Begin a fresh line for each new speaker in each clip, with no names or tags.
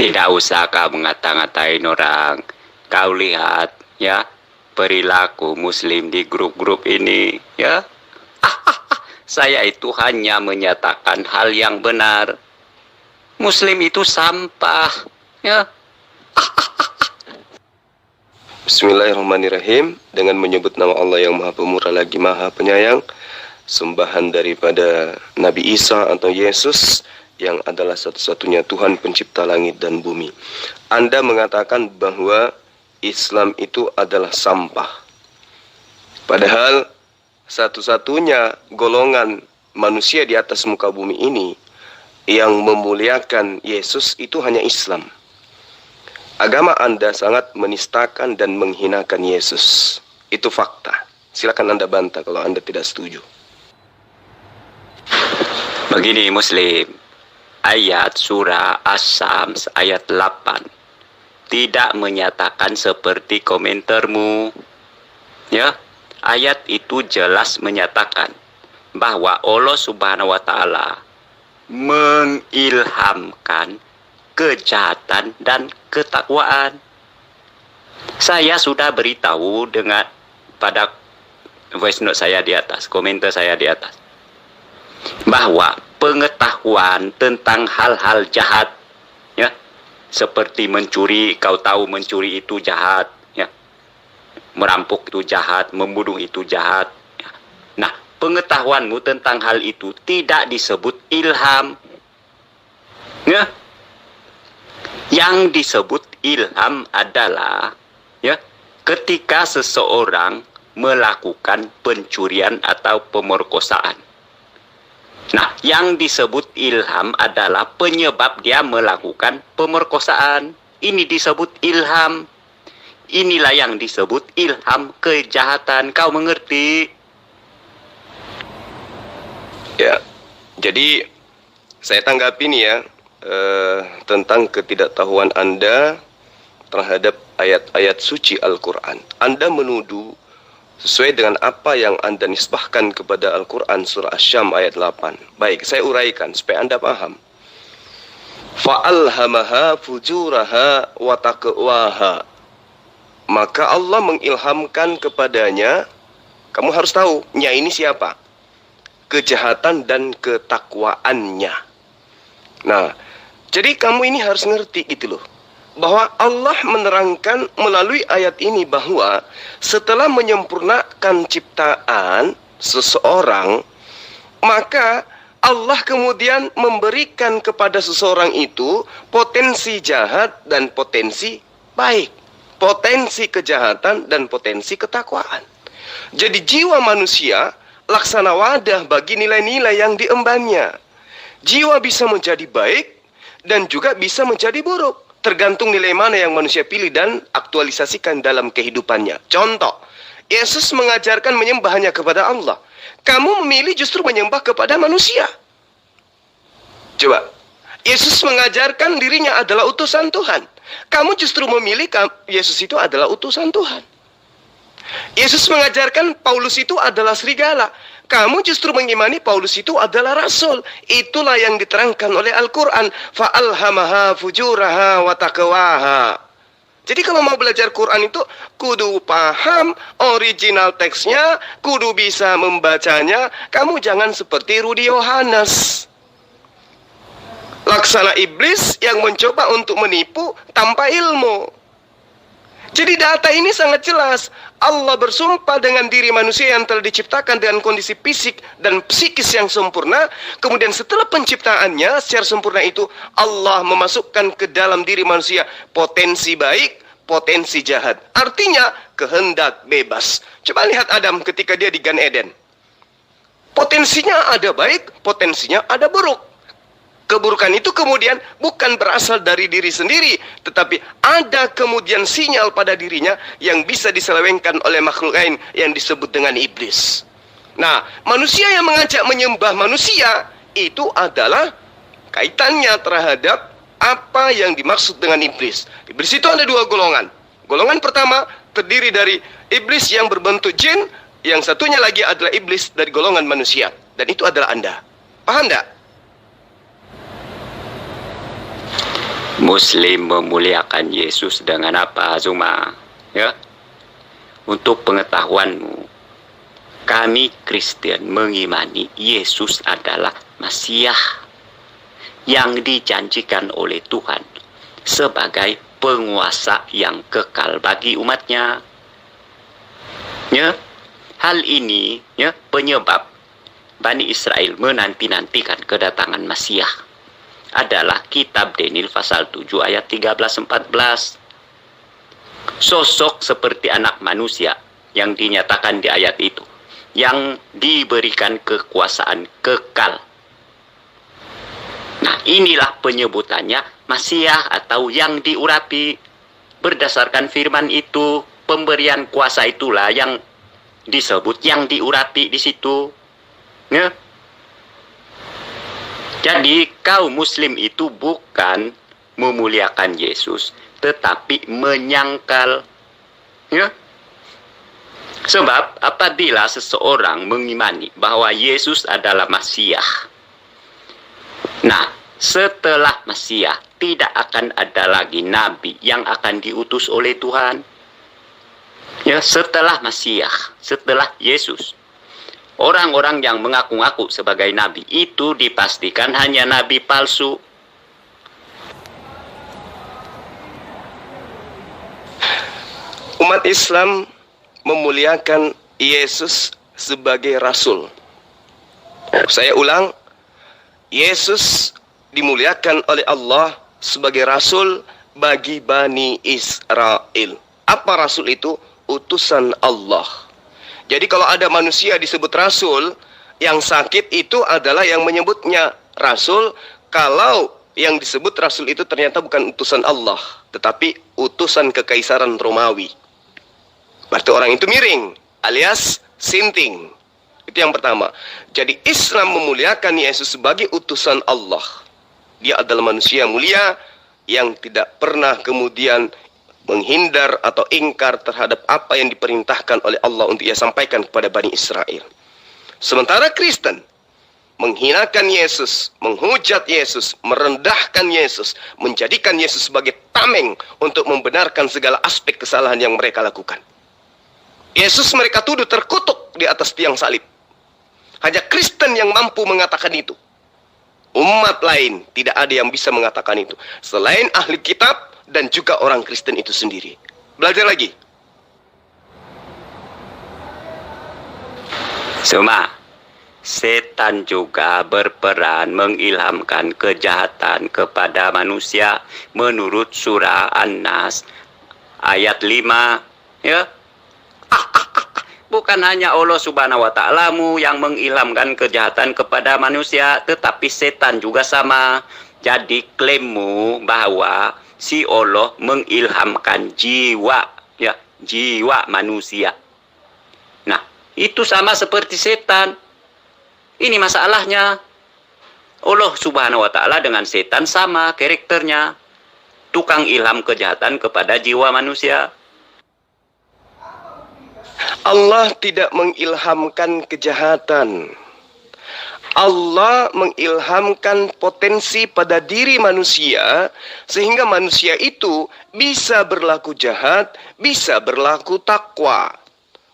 Tidak usah kau ngata-ngatain orang. Kau lihat ya perilaku muslim di grup-grup ini ya. Saya itu hanya menyatakan hal yang benar. Muslim itu sampah ya.
Bismillahirrahmanirrahim. Dengan menyebut nama Allah yang Maha Pemurah lagi Maha Penyayang, sembahan daripada Nabi Isa atau Yesus yang adalah satu-satunya Tuhan pencipta langit dan bumi. Anda mengatakan bahwa Islam itu adalah sampah. Padahal satu-satunya golongan manusia di atas muka bumi ini yang memuliakan Yesus itu hanya Islam. Agama Anda sangat menistakan dan menghinakan Yesus. Itu fakta. Silakan Anda bantah kalau Anda tidak setuju.
Begini Muslim, ayat surah As-Sams ayat 8 tidak menyatakan seperti komentarmu. Ya, ayat itu jelas menyatakan bahwa Allah Subhanahu wa taala mengilhamkan kejahatan dan ketakwaan. Saya sudah beritahu dengan pada voice note saya di atas, komentar saya di atas, bahwa pengetahuan tentang hal-hal jahat ya, seperti mencuri, kau tahu mencuri itu jahat ya, merampok itu jahat, membunuh itu jahat ya. Nah, pengetahuanmu tentang hal itu tidak disebut ilham ya. Yang disebut ilham adalah ya, ketika seseorang melakukan pencurian atau pemerkosaan. Nah, yang disebut ilham adalah penyebab dia melakukan pemerkosaan. Ini disebut ilham. Inilah yang disebut ilham kejahatan. Kau mengerti?
Ya, jadi saya tanggapi nih ya, tentang ketidaktahuan Anda terhadap ayat-ayat suci Al-Quran. Anda menuduh sesuai dengan apa yang Anda nisbahkan kepada Al-Quran surah Asy-Syam ayat 8. Baik, saya uraikan supaya Anda paham. Fa'alhamaha fujuraha wa taqwaha. Maka Allah mengilhamkan kepadanya, kamu harus tahu, nya ini siapa? Kejahatan dan ketakwaannya. Nah, jadi kamu ini harus ngerti gitu loh, bahwa Allah menerangkan melalui ayat ini bahwa setelah menyempurnakan ciptaan seseorang, maka Allah kemudian memberikan kepada seseorang itu potensi jahat dan potensi baik, potensi kejahatan dan potensi ketakwaan. Jadi jiwa manusia laksana wadah bagi nilai-nilai yang diembannya. Jiwa bisa menjadi baik dan juga bisa menjadi buruk, tergantung nilai mana yang manusia pilih dan aktualisasikan dalam kehidupannya. Contoh, Yesus mengajarkan menyembah hanya kepada Allah. Kamu memilih justru menyembah kepada manusia. Coba, Yesus mengajarkan dirinya adalah utusan Tuhan. Kamu justru memilih Yesus itu adalah utusan Tuhan. Yesus mengajarkan Paulus itu adalah serigala. Kamu justru mengimani Paulus itu adalah rasul. Itulah yang diterangkan oleh Al-Quran. Fa'alhamaha fujuraha wa taqwaha. Jadi kalau mau belajar Quran itu kudu paham original teksnya, kudu bisa membacanya. Kamu jangan seperti Rudy Yohanes, laksana iblis yang mencoba untuk menipu tanpa ilmu. Jadi data ini sangat jelas. Allah bersumpah dengan diri manusia yang telah diciptakan dengan kondisi fisik dan psikis yang sempurna. Kemudian setelah penciptaannya secara sempurna itu, Allah memasukkan ke dalam diri manusia potensi baik, potensi jahat. Artinya kehendak bebas. Coba lihat Adam ketika dia di Gan Eden. Potensinya ada baik, potensinya ada buruk. Keburukan itu kemudian bukan berasal dari diri sendiri, tetapi ada kemudian sinyal pada dirinya yang bisa diselewengkan oleh makhluk lain yang disebut dengan iblis. Nah, manusia yang mengajak menyembah manusia itu adalah kaitannya terhadap apa yang dimaksud dengan iblis. Iblis itu ada dua golongan. Golongan pertama terdiri dari iblis yang berbentuk jin, yang satunya lagi adalah iblis dari golongan manusia. Dan itu adalah Anda. Paham enggak?
Muslim memuliakan Yesus dengan apa, Zuma? Ya, untuk pengetahuanmu, kami Kristen mengimani Yesus adalah Masiah yang dijanjikan oleh Tuhan sebagai penguasa yang kekal bagi umatnya. Ya, hal ini ya penyebab Bani Israel menanti-nantikan kedatangan Masiah adalah kitab Daniel pasal 7 ayat 13-14. Sosok seperti anak manusia yang dinyatakan di ayat itu, yang diberikan kekuasaan kekal. Nah, inilah penyebutannya Masiah atau yang diurapi. Berdasarkan firman itu, pemberian kuasa itulah yang disebut yang diurapi di situ. Ya. Jadi kaum muslim itu bukan memuliakan Yesus, tetapi menyangkal. Ya. Sebab apabila seseorang mengimani bahwa Yesus adalah Masiah, nah, setelah Masiah tidak akan ada lagi nabi yang akan diutus oleh Tuhan. Ya, setelah Masiah, setelah Yesus, orang-orang yang mengaku-ngaku sebagai nabi itu dipastikan hanya nabi palsu.
Umat Islam memuliakan Yesus sebagai rasul. Saya ulang, Yesus dimuliakan oleh Allah sebagai rasul bagi Bani Israel. Apa rasul itu? Utusan Allah. Jadi kalau ada manusia disebut rasul, yang sakit itu adalah yang menyebutnya rasul. Kalau yang disebut rasul itu ternyata bukan utusan Allah, tetapi utusan kekaisaran Romawi. Berarti orang itu miring, alias sinting. Itu yang pertama. Jadi Islam memuliakan Yesus sebagai utusan Allah. Dia adalah manusia mulia yang tidak pernah kemudian menghindar atau ingkar terhadap apa yang diperintahkan oleh Allah untuk ia sampaikan kepada Bani Israel. Sementara Kristen menghinakan Yesus, menghujat Yesus, merendahkan Yesus, menjadikan Yesus sebagai tameng untuk membenarkan segala aspek kesalahan yang mereka lakukan. Yesus mereka tuduh terkutuk di atas tiang salib. Hanya Kristen yang mampu mengatakan itu. Umat lain tidak ada yang bisa mengatakan itu selain ahli kitab dan juga orang Kristen itu sendiri. Belajar lagi.
Cuma setan juga berperan mengilhamkan kejahatan kepada manusia menurut surah An-Nas ayat 5. Ya. Bukan hanya Allah Subhanahu wa Ta'alamu yang mengilhamkan kejahatan kepada manusia, tetapi setan juga sama. Jadi klaimmu bahwa si Allah mengilhamkan jiwa, ya, jiwa manusia. Nah, itu sama seperti setan. Ini masalahnya. Allah Subhanahu wa Ta'ala dengan setan sama karakternya. Tukang ilham kejahatan kepada jiwa manusia.
Allah tidak mengilhamkan kejahatan. Allah mengilhamkan potensi pada diri manusia sehingga manusia itu bisa berlaku jahat, bisa berlaku takwa.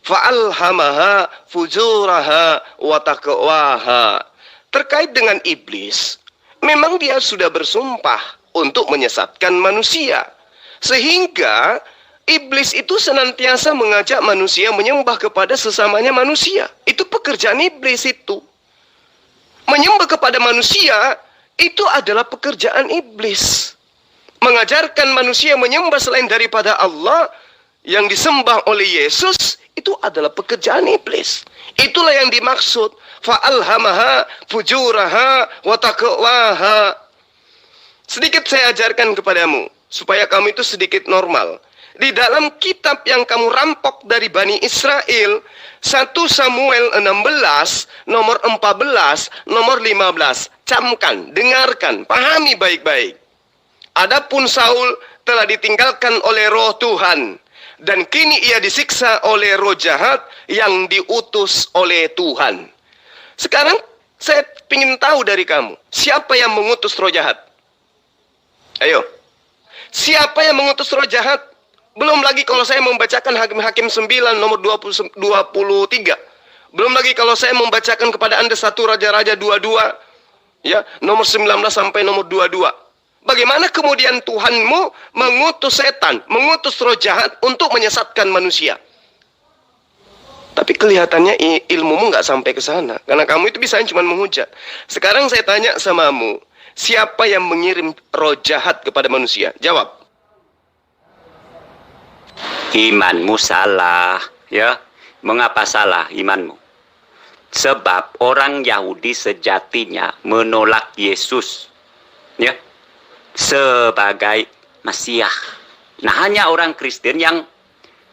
Fa'alhamaha fujuraha wa taqwaha. Terkait dengan iblis, memang dia sudah bersumpah untuk menyesatkan manusia. Sehingga iblis itu senantiasa mengajak manusia menyembah kepada sesamanya manusia. Itu pekerjaan iblis itu. Menyembah kepada manusia itu adalah pekerjaan iblis. Mengajarkan manusia menyembah selain daripada Allah yang disembah oleh Yesus itu adalah pekerjaan iblis. Itulah yang dimaksud fa'alhamaha fujuraha wa taqwaha. Sedikit saya ajarkan kepadamu supaya kamu itu sedikit normal. Di dalam kitab yang kamu rampok dari Bani Israel, 1 Samuel 16, nomor 14, nomor 15. Camkan, dengarkan, pahami baik-baik. Adapun Saul telah ditinggalkan oleh roh Tuhan, dan kini ia disiksa oleh roh jahat yang diutus oleh Tuhan. Sekarang saya ingin tahu dari kamu, siapa yang mengutus roh jahat? Ayo, Siapa yang mengutus roh jahat? Belum lagi kalau saya membacakan Hakim-Hakim 9 nomor 23. Belum lagi kalau saya membacakan kepada Anda 1 Raja-Raja 22, ya, nomor 19 sampai nomor 22. Bagaimana kemudian Tuhanmu mengutus setan, mengutus roh jahat untuk menyesatkan manusia? Tapi kelihatannya ilmumu nggak sampai ke sana. Karena kamu itu bisa cuma menghujat. Sekarang saya tanya samamu, siapa yang mengirim roh jahat kepada manusia? Jawab.
Imanmu salah, ya. Mengapa salah imanmu? Sebab orang Yahudi sejatinya menolak Yesus, ya, sebagai Mesias. Nah, hanya orang Kristen yang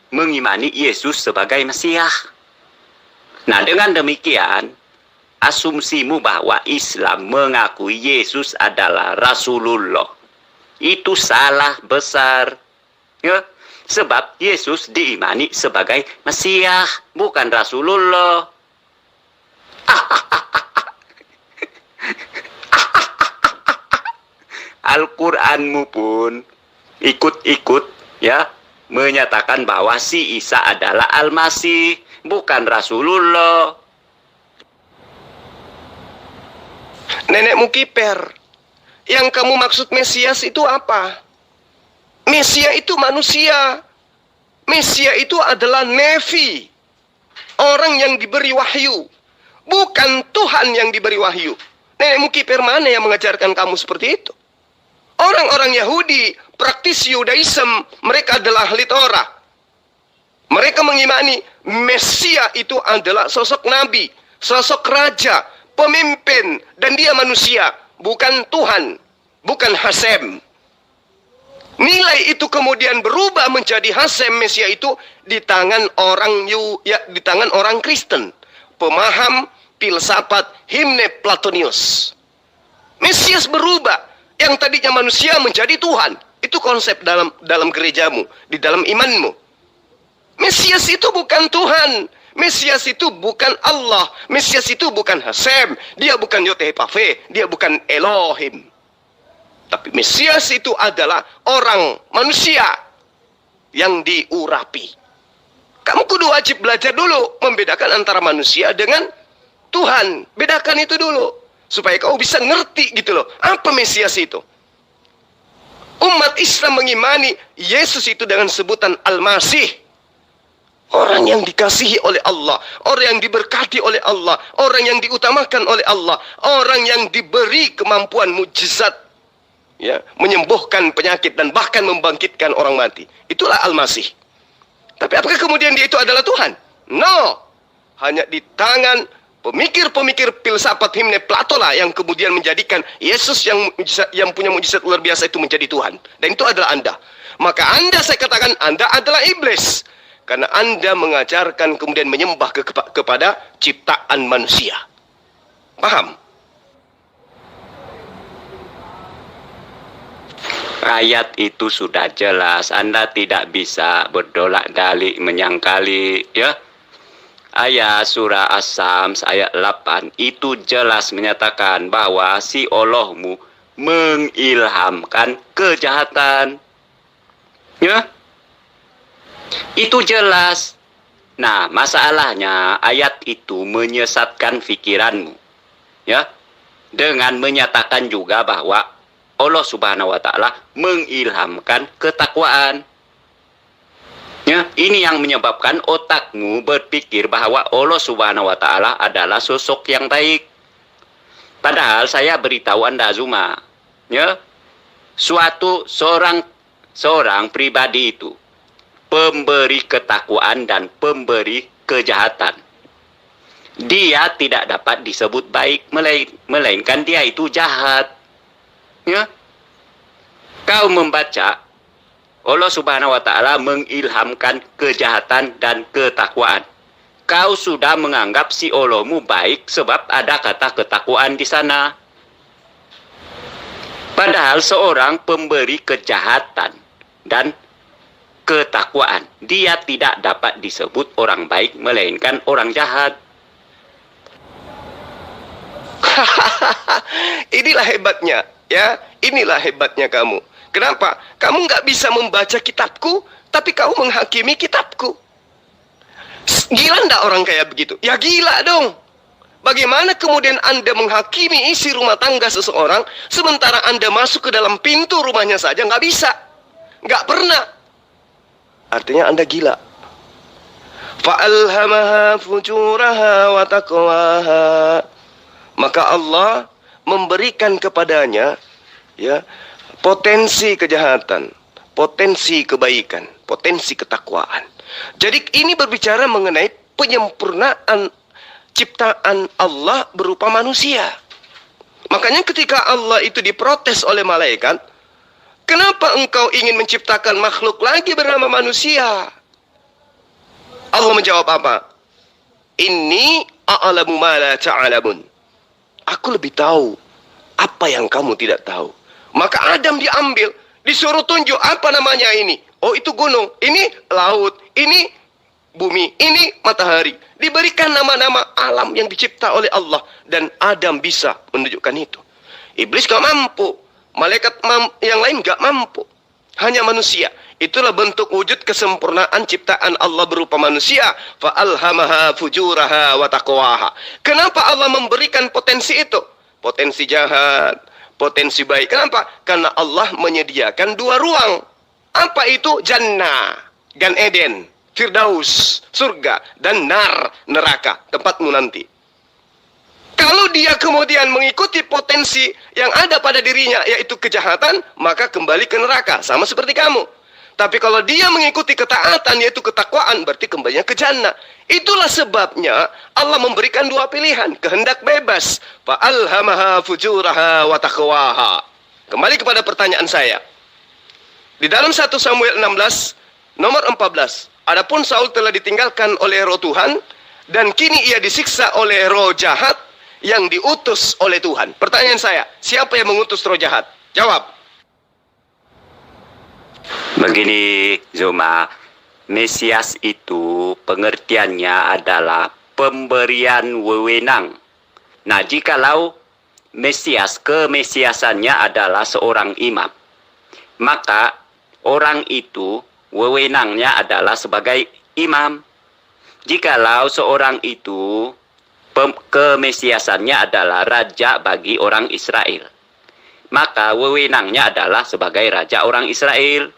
mengimani Yesus sebagai Mesias. Nah, dengan demikian, asumsimu bahwa Islam mengakui Yesus adalah Rasulullah itu salah besar, ya. Sebab Yesus diimani sebagai Mesias, bukan Rasulullah. Al-Qur'anmu pun ikut-ikut, ya, menyatakan bahwa si Isa adalah Al-Masih, bukan Rasulullah.
Nenekmu kiper. Yang kamu maksud Mesias itu apa? Mesias itu manusia. Mesias itu adalah Nevi, orang yang diberi wahyu, bukan Tuhan yang diberi wahyu. Nenekmu kiper mana yang mengajarkan kamu seperti itu? Orang-orang Yahudi, praktis Yudaism, mereka adalah ahli Torah. Mereka mengimani Mesias itu adalah sosok nabi, sosok raja, pemimpin, dan dia manusia, bukan Tuhan, bukan Hasem. Nilai itu kemudian berubah menjadi Hasem Mesias itu di tangan di tangan orang Kristen, pemaham filsafat Himne Platonius. Mesias berubah, yang tadinya manusia menjadi Tuhan. Itu konsep dalam gerejamu, di dalam imanmu. Mesias itu bukan Tuhan. Mesias itu bukan Allah. Mesias itu bukan Hasem. Dia bukan Yotepave. Dia bukan Elohim. Tapi Mesias itu adalah orang manusia yang diurapi. Kamu kudu wajib belajar dulu membedakan antara manusia dengan Tuhan. Bedakan itu dulu supaya kau bisa ngerti gitu loh. Apa Mesias itu? Umat Islam mengimani Yesus itu dengan sebutan Al-Masih. Orang yang dikasihi oleh Allah, orang yang diberkati oleh Allah, orang yang diutamakan oleh Allah, orang yang diberi kemampuan mujizat, ya, menyembuhkan penyakit dan bahkan membangkitkan orang mati. Itulah Al-Masih. Tapi apakah kemudian dia itu adalah Tuhan? No. Hanya di tangan pemikir-pemikir filsafat Himne Plato lah yang kemudian menjadikan Yesus yang punya mujizat luar biasa itu menjadi Tuhan. Dan itu adalah Anda. Maka Anda, saya katakan, Anda adalah iblis. Karena Anda mengajarkan kemudian menyembah kepada ciptaan manusia. Paham?
Ayat itu sudah jelas. Anda tidak bisa berdolak-dalik menyangkali, ya. Ayat surah As-Sams ayat 8 itu jelas menyatakan bahwa si Allahmu mengilhamkan kejahatan. Ya. Itu jelas. Nah, masalahnya ayat itu menyesatkan pikiranmu. Ya. Dengan menyatakan juga bahwa Allah Subhanahu wa taala mengilhamkan ketakwaan. Ya, ini yang menyebabkan otakmu berpikir bahwa Allah Subhanahu wa taala adalah sosok yang baik. Padahal saya beritahu Anda Zuma, ya, seorang pribadi itu pemberi ketakwaan dan pemberi kejahatan. Dia tidak dapat disebut baik, melainkan dia itu jahat. Ya. Kau membaca Allah Subhanahu wa taala mengilhamkan kejahatan dan ketakwaan. Kau sudah menganggap si Allahmu baik sebab ada kata ketakwaan di sana. Padahal seorang pemberi kejahatan dan ketakwaan, dia tidak dapat disebut orang baik melainkan orang jahat.
Inilah hebatnya, ya. Inilah hebatnya kamu. Kenapa? Kamu nggak bisa membaca kitabku, tapi kamu menghakimi kitabku. Gila ndak orang kayak begitu? Ya gila dong. Bagaimana kemudian Anda menghakimi isi rumah tangga seseorang, sementara Anda masuk ke dalam pintu rumahnya saja nggak bisa? Nggak pernah. Artinya Anda gila. Fa'alhamaha fujuraha wa taqwaha. Maka Allah memberikan kepadanya ya potensi kejahatan, potensi kebaikan, potensi ketakwaan. Jadi ini berbicara mengenai penyempurnaan ciptaan Allah berupa manusia. Makanya ketika Allah itu diprotes oleh malaikat, kenapa engkau ingin menciptakan makhluk lagi bernama manusia? Allah menjawab apa? Inni a'lamu ma la ta'lamun. Aku lebih tahu apa yang kamu tidak tahu. Maka Adam diambil, disuruh tunjuk apa namanya ini. Oh, itu gunung, ini laut, ini bumi, ini matahari. Diberikan nama-nama alam yang dicipta oleh Allah. Dan Adam bisa menunjukkan itu. Iblis gak mampu. Malaikat yang lain gak mampu. Hanya manusia. Itulah bentuk wujud kesempurnaan ciptaan Allah berupa manusia. Fa'alhamaha fujuraha wa taqwaha. Kenapa Allah memberikan potensi itu? Potensi jahat, potensi baik. Kenapa? Karena Allah menyediakan dua ruang. Apa itu? Jannah, Gan Eden, Firdaus, surga, dan nar, neraka, tempatmu nanti. Kalau dia kemudian mengikuti potensi yang ada pada dirinya, yaitu kejahatan, maka kembali ke neraka, sama seperti kamu. Tapi kalau dia mengikuti ketaatan, yaitu ketakwaan, berarti kembalinya ke jannah. Itulah sebabnya Allah memberikan dua pilihan, kehendak bebas. Fa'alhamaha fujuraha wa taqwaha. Kembali kepada pertanyaan saya. Di dalam 1 Samuel 16, nomor 14. Adapun Saul telah ditinggalkan oleh roh Tuhan, dan kini ia disiksa oleh roh jahat yang diutus oleh Tuhan. Pertanyaan saya, siapa yang mengutus roh jahat? Jawab.
Begini, Zuma, Mesias itu pengertiannya adalah pemberian wewenang. Nah, jikalau Mesias, kemesiasannya adalah seorang imam, maka orang itu wewenangnya adalah sebagai imam. Jikalau seorang itu kemesiasannya adalah raja bagi orang Israel, maka wewenangnya adalah sebagai raja orang Israel.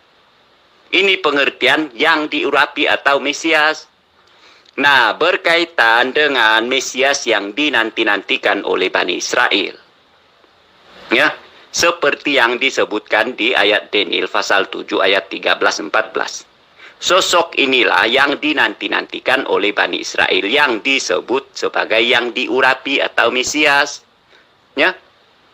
Ini pengertian yang diurapi atau Mesias. Nah, berkaitan dengan Mesias yang dinanti-nantikan oleh Bani Israel. Ya, seperti yang disebutkan di ayat Daniel pasal 7 ayat 13-14. Sosok inilah yang dinanti-nantikan oleh Bani Israel yang disebut sebagai yang diurapi atau Mesias. Ya.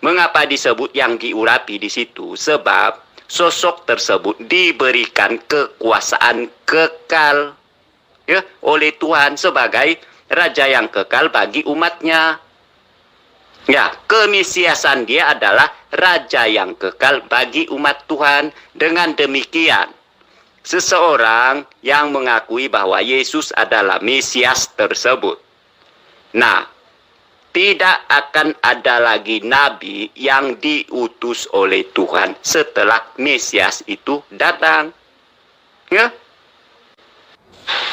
Mengapa disebut yang diurapi di situ? Sebab sosok tersebut diberikan kekuasaan kekal ya, oleh Tuhan sebagai raja yang kekal bagi umatnya. Ya, kemesiasan dia adalah raja yang kekal bagi umat Tuhan. Dengan demikian, seseorang yang mengakui bahwa Yesus adalah Mesias tersebut, nah, tidak akan ada lagi nabi yang diutus oleh Tuhan setelah Mesias itu datang. Ya.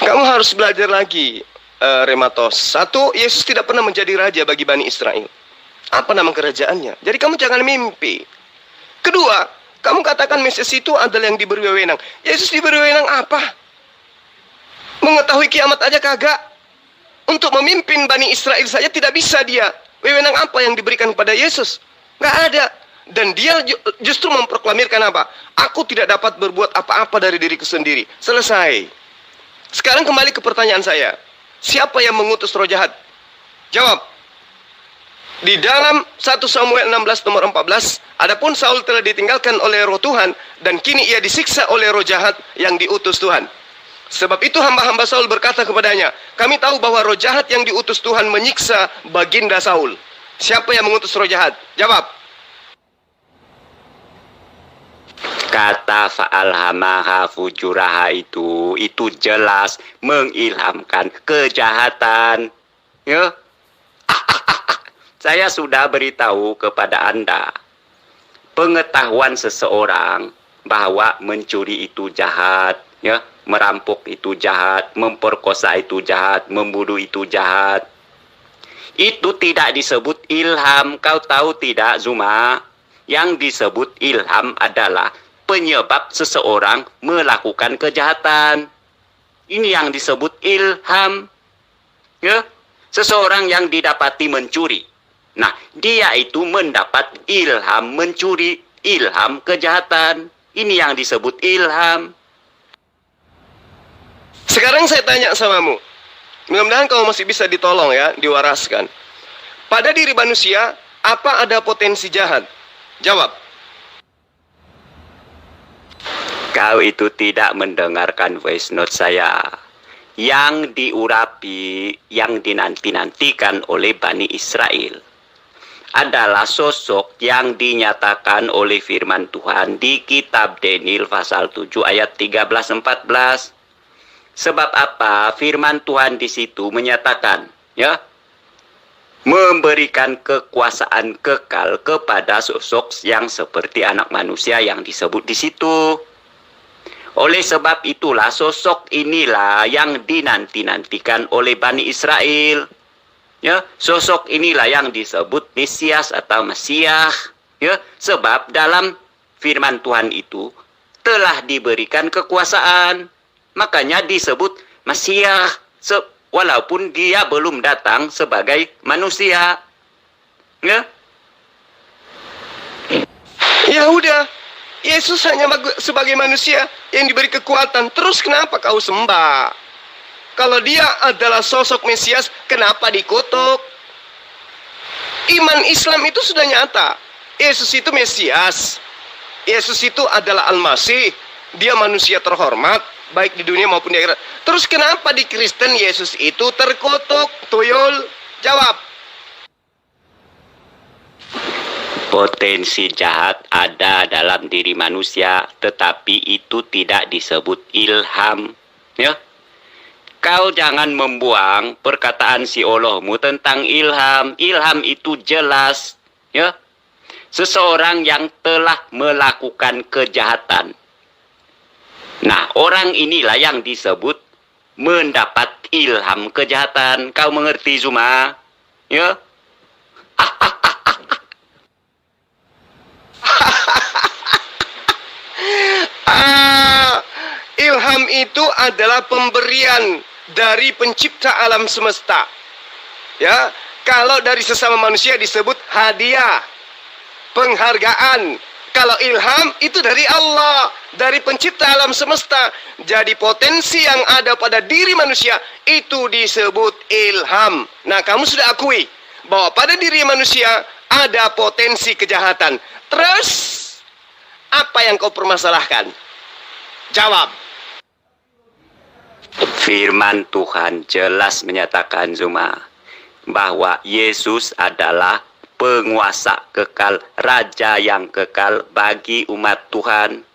Kamu harus belajar lagi, Rematos. Satu, Yesus tidak pernah menjadi raja bagi Bani Israel. Apa nama kerajaannya? Jadi kamu jangan mimpi. Kedua, kamu katakan Mesias itu adalah yang diberi wewenang. Yesus diberi wewenang apa? Mengetahui kiamat aja kagak. Untuk memimpin Bani Israel saja tidak bisa dia. Wewenang apa yang diberikan kepada Yesus? Nggak ada. Dan dia justru memproklamirkan apa? Aku tidak dapat berbuat apa-apa dari diriku sendiri. Selesai. Sekarang kembali ke pertanyaan saya. Siapa yang mengutus roh jahat? Jawab. Di dalam 1 Samuel 16 nomor 14, adapun Saul telah ditinggalkan oleh roh Tuhan, dan kini ia disiksa oleh roh jahat yang diutus Tuhan. Sebab itu hamba-hamba Saul berkata kepadanya, kami tahu bahwa roh jahat yang diutus Tuhan menyiksa baginda Saul. Siapa yang mengutus roh jahat? Jawab.
Kata fa'alhamaha fujuraha itu jelas mengilhamkan kejahatan. Ya. Saya sudah beritahu kepada Anda, pengetahuan seseorang bahwa mencuri itu jahat, ya, merampok itu jahat, memperkosa itu jahat, membunuh itu jahat. Itu tidak disebut ilham. Kau tahu tidak, Zuma? Yang disebut ilham adalah penyebab seseorang melakukan kejahatan. Ini yang disebut ilham. Ya, seseorang yang didapati mencuri. Nah, dia itu mendapat ilham mencuri, ilham kejahatan. Ini yang disebut ilham.
Sekarang saya tanya samamu. Mudah-mudahan kamu masih bisa ditolong ya, diwaraskan. Pada diri manusia, apa ada potensi jahat? Jawab.
Kau itu tidak mendengarkan voice note saya. Yang diurapi, yang dinanti-nantikan oleh Bani Israel adalah sosok yang dinyatakan oleh firman Tuhan di kitab Daniel pasal 7 ayat 13-14. Sebab apa? Firman Tuhan di situ menyatakan, ya, memberikan kekuasaan kekal kepada sosok yang seperti anak manusia yang disebut di situ. Oleh sebab itulah sosok inilah yang dinanti-nantikan oleh Bani Israel. Ya, sosok inilah yang disebut Mesias atau Mesiah. Ya, sebab dalam firman Tuhan itu telah diberikan kekuasaan. Makanya disebut Mesiah, walaupun dia belum datang sebagai manusia. Ya?
Ya udah, Yesus hanya sebagai manusia yang diberi kekuatan. Terus kenapa kau sembah? Kalau dia adalah sosok Mesias, kenapa dikutuk? Iman Islam itu sudah nyata. Yesus itu Mesias. Yesus itu adalah Al-Masih. Dia manusia terhormat, baik di dunia maupun di akhirat. Terus kenapa di Kristen Yesus itu terkutuk? Tuyul, jawab.
Potensi jahat ada dalam diri manusia, tetapi itu tidak disebut ilham. Ya. Kau jangan membuang perkataan si Allahmu tentang ilham. Ilham itu jelas, ya. Seseorang yang telah melakukan kejahatan. Nah, orang inilah yang disebut mendapat ilham kejahatan. Kau mengerti, Zuma? Ya.
Ilham itu adalah pemberian dari pencipta alam semesta. Ya, kalau dari sesama manusia disebut hadiah, penghargaan. Kalau ilham itu dari Allah, dari pencipta alam semesta. Jadi potensi yang ada pada diri manusia itu disebut ilham. Nah, kamu sudah akui bahwa pada diri manusia ada potensi kejahatan. Terus apa yang kau permasalahkan? Jawab.
Firman Tuhan jelas menyatakan, Zuma, bahwa Yesus adalah penguasa kekal, raja yang kekal bagi umat Tuhan.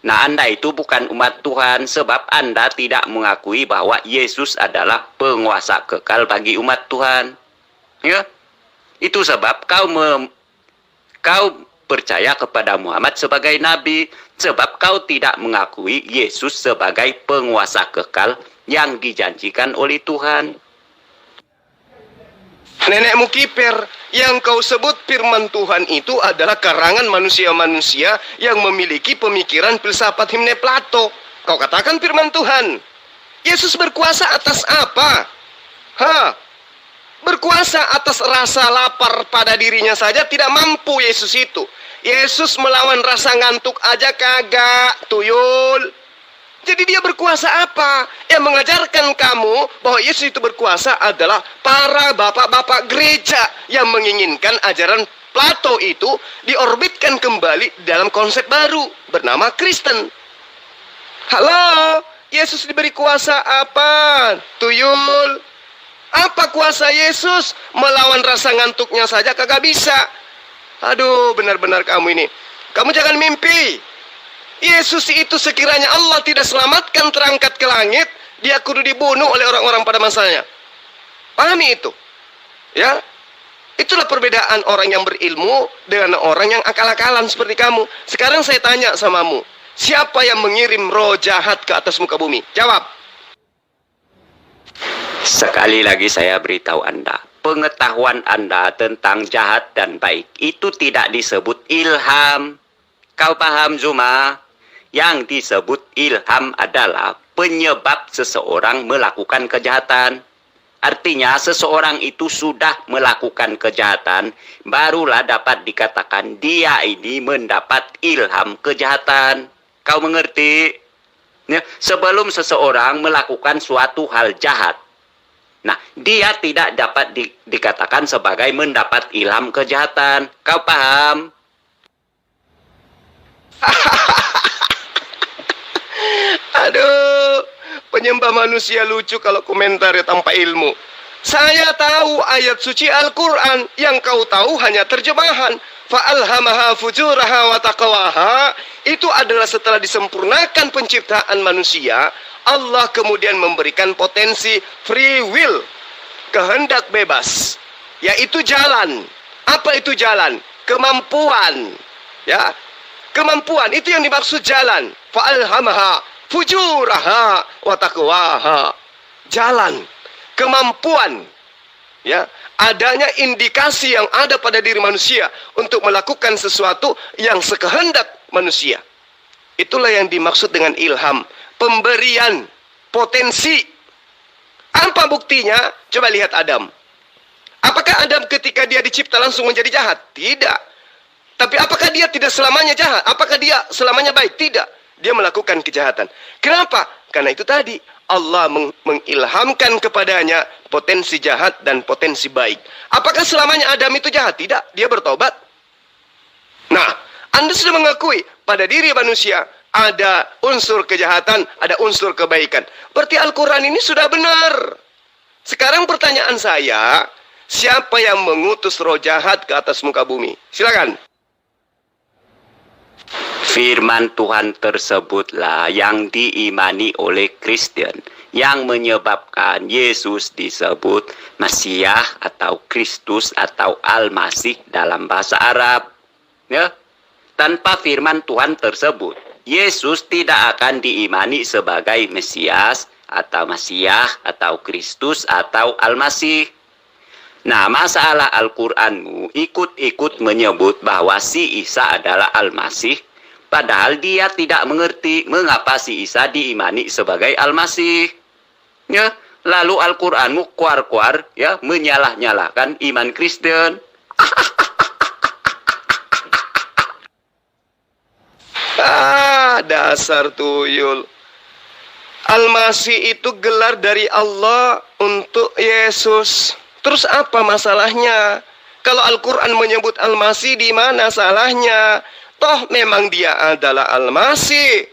Nah, Anda itu bukan umat Tuhan sebab Anda tidak mengakui bahwa Yesus adalah penguasa kekal bagi umat Tuhan. Ya, itu sebab kau percaya kepada Muhammad sebagai nabi, sebab kau tidak mengakui Yesus sebagai penguasa kekal yang dijanjikan oleh Tuhan.
Nenekmu kiper, yang kau sebut firman Tuhan itu adalah karangan manusia-manusia yang memiliki pemikiran filsafat himne Plato. Kau katakan firman Tuhan. Yesus berkuasa atas apa? Berkuasa atas rasa lapar pada dirinya saja tidak mampu Yesus itu. Yesus melawan rasa ngantuk aja kagak, tuyul. Jadi dia berkuasa apa? Yang mengajarkan kamu bahwa Yesus itu berkuasa adalah para bapak-bapak gereja yang menginginkan ajaran Plato itu diorbitkan kembali dalam konsep baru bernama Kristen. Halo, Yesus diberi kuasa apa? Tuyul. Apa kuasa Yesus? Melawan rasa ngantuknya saja kagak bisa. Aduh, benar-benar kamu ini. Kamu jangan mimpi. Yesus itu sekiranya Allah tidak selamatkan terangkat ke langit, dia kudu dibunuh oleh orang-orang pada masanya. Pahami itu. Ya. Itulah perbedaan orang yang berilmu dengan orang yang akal-akalan seperti kamu. Sekarang saya tanya samamu. Siapa yang mengirim roh jahat ke atas muka bumi? Jawab.
Sekali lagi saya beritahu Anda, pengetahuan Anda tentang jahat dan baik itu tidak disebut ilham. Kau paham, Zuma? Yang disebut ilham adalah penyebab seseorang melakukan kejahatan. Artinya seseorang itu sudah melakukan kejahatan, barulah dapat dikatakan dia ini mendapat ilham kejahatan. Kau mengerti? Ya, sebelum seseorang melakukan suatu hal jahat, nah, dia tidak dapat dikatakan sebagai mendapat ilham kejahatan. Kau paham?
Aduh, penyembah manusia lucu kalau komentarnya tanpa ilmu. Saya tahu ayat suci Al-Quran, yang kau tahu hanya terjemahan. Fa'alhamaha fujuraha wa taqwaha. Itu adalah setelah disempurnakan penciptaan manusia, Allah kemudian memberikan potensi free will, kehendak bebas, yaitu jalan. Apa itu jalan? Kemampuan. Ya, kemampuan itu yang dimaksud jalan. Fa'alhamaha fujuraha wa taqwaha. Jalan, kemampuan. Ya, adanya indikasi yang ada pada diri manusia untuk melakukan sesuatu yang sekehendak manusia. Itulah yang dimaksud dengan ilham, pemberian potensi. Apa buktinya? Coba lihat Adam. Apakah Adam ketika dia dicipta langsung menjadi jahat? Tidak. Tapi apakah dia tidak selamanya jahat? Apakah dia selamanya baik? Tidak. Dia melakukan kejahatan. Kenapa? Karena itu tadi Allah mengilhamkan kepadanya potensi jahat dan potensi baik. Apakah selamanya Adam itu jahat? Tidak. Dia bertobat. Nah, Anda sudah mengakui pada diri manusia ada unsur kejahatan, ada unsur kebaikan. Berarti Al-Quran ini sudah benar. Sekarang pertanyaan saya, siapa yang mengutus roh jahat ke atas muka bumi? Silakan.
Firman Tuhan tersebutlah yang diimani oleh Kristen, yang menyebabkan Yesus disebut Mesias atau Kristus atau Al-Masih dalam bahasa Arab. Ya? Tanpa firman Tuhan tersebut, Yesus tidak akan diimani sebagai Mesias atau Mesias atau Kristus atau Al-Masih. Nah, masalah Al-Quranmu ikut-ikut menyebut bahwa si Isa adalah Al-Masih, padahal dia tidak mengerti mengapa si Isa diimani sebagai Al-Masih. Ya, lalu Al-Quranmu kuar-kuar ya menyalah-nyalahkan iman Kristen.
Dasar tuyul. Al-Masih itu gelar dari Allah untuk Yesus. Terus apa masalahnya? Kalau Al-Quran menyebut Al-Masih, di mana salahnya? Toh memang dia adalah Al-Masih.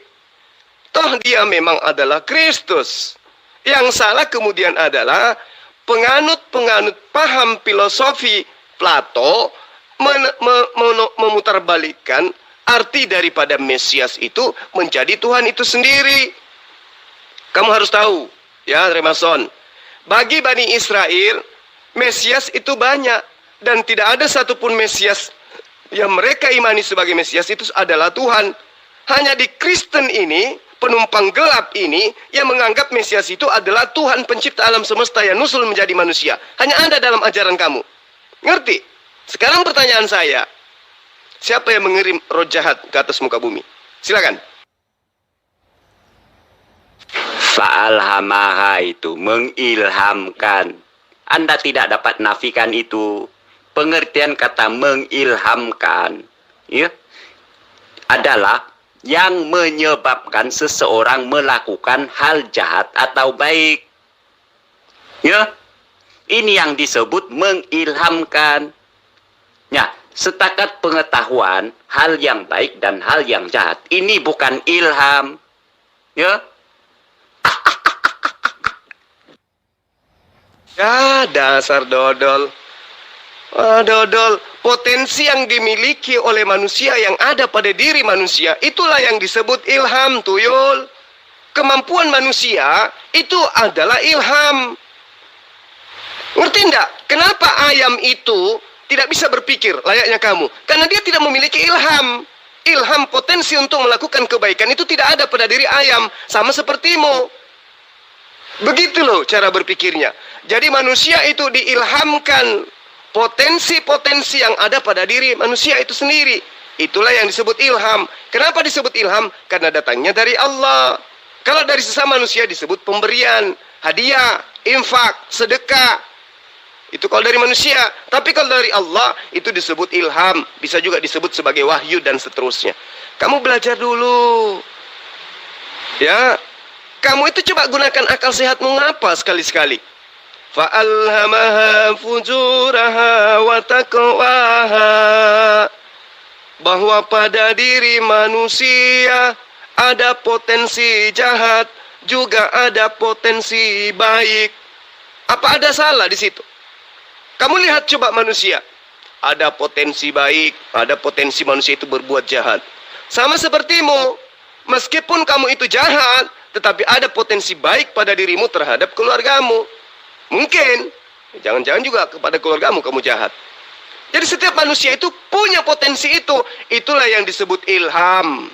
Toh dia memang adalah Kristus. Yang salah kemudian adalah penganut-penganut paham filosofi Plato memutarbalikkan arti daripada Mesias itu menjadi Tuhan itu sendiri. Kamu harus tahu, ya Remason, bagi Bani Israel, Mesias itu banyak. Dan tidak ada satupun Mesias yang mereka imani sebagai Mesias itu adalah Tuhan. Hanya di Kristen ini, penumpang gelap ini, yang menganggap Mesias itu adalah Tuhan pencipta alam semesta yang nusul menjadi manusia. Hanya ada dalam ajaran kamu. Ngerti? Sekarang pertanyaan saya, siapa yang mengirim roh jahat ke atas muka bumi? Silakan.
Fa'alhamaha itu mengilhamkan. Anda tidak dapat nafikan itu. Pengertian kata mengilhamkan ya, adalah yang menyebabkan seseorang melakukan hal jahat atau baik. Ya, ini yang disebut mengilhamkan. Ya, setakat pengetahuan hal yang baik dan hal yang jahat, ini bukan ilham. Ya.
Ya, dasar dodol. Dodol, potensi yang dimiliki oleh manusia yang ada pada diri manusia, itulah yang disebut ilham, tuyul. Kemampuan manusia itu adalah ilham. Ngerti enggak? Kenapa ayam itu tidak bisa berpikir layaknya kamu? Karena dia tidak memiliki ilham. ilham potensi untuk melakukan kebaikan itu tidak ada pada diri ayam, sama sepertimu. Begitu loh cara berpikirnya. Jadi manusia itu diilhamkan potensi-potensi yang ada pada diri manusia itu sendiri. Itulah yang disebut ilham. Kenapa disebut ilham? Karena datangnya dari Allah. Kalau dari sesama manusia disebut pemberian, hadiah, infak, sedekah. Itu kalau dari manusia. Tapi kalau dari Allah itu disebut ilham. Bisa juga disebut sebagai wahyu dan seterusnya. Kamu belajar dulu. Ya. Kamu itu coba gunakan akal sehatmu ngapa sekali-sekali. Fa'alhamaha fujuraha wa taqwaha. Bahwa pada diri manusia ada potensi jahat, juga ada potensi baik. Apa ada salah di situ? Kamu lihat coba manusia. Ada potensi baik, ada potensi manusia itu berbuat jahat. Sama sepertimu. Meskipun kamu itu jahat, tetapi ada potensi baik pada dirimu terhadap keluargamu. Mungkin, jangan-jangan juga kepada keluargamu kamu jahat. Jadi setiap manusia itu punya potensi itu. Itulah yang disebut ilham.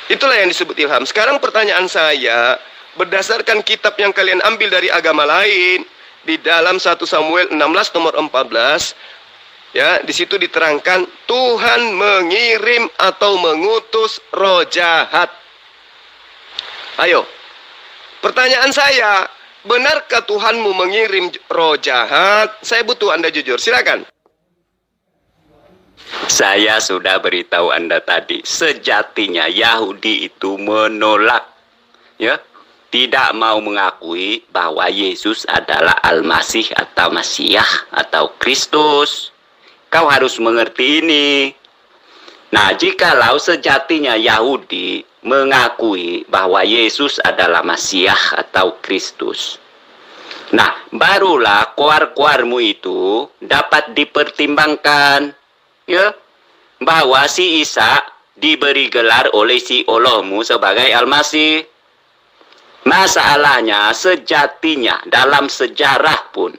Itulah yang disebut ilham. Sekarang pertanyaan saya, berdasarkan kitab yang kalian ambil dari agama lain, di dalam 1 Samuel 16 nomor 14, ya, di situ diterangkan Tuhan mengirim atau mengutus roh jahat. Ayo, pertanyaan saya, benarkah Tuhanmu mengirim roh jahat? Saya butuh Anda jujur, silakan.
Saya sudah beritahu Anda tadi, sejatinya Yahudi itu menolak, ya, tidak mau mengakui bahwa Yesus adalah Al-Masih atau Masiah atau Kristus. Kau harus mengerti ini. Nah, jikalau sejatinya Yahudi mengakui bahwa Yesus adalah Masiah atau Kristus, nah, barulah koar-koarmu itu dapat dipertimbangkan, ya, bahwa si Isa diberi gelar oleh si Allahmu sebagai Al-Masih. Masalahnya, sejatinya dalam sejarah pun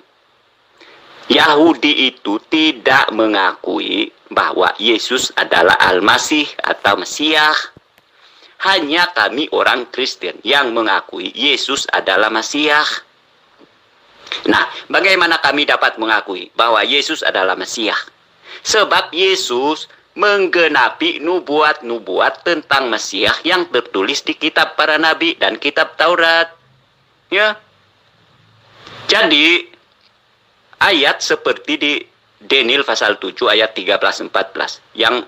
Yahudi itu tidak mengakui bahwa Yesus adalah Al-Masih atau Mesiah. Hanya kami orang Kristen yang mengakui Yesus adalah Mesiah. Nah, bagaimana kami dapat mengakui bahwa Yesus adalah Mesiah? Sebab Yesus menggenapi nubuat-nubuat tentang Mesiah yang tertulis di kitab para nabi dan kitab Taurat. Ya. Jadi, ayat seperti di Daniel pasal 7 ayat 13-14 yang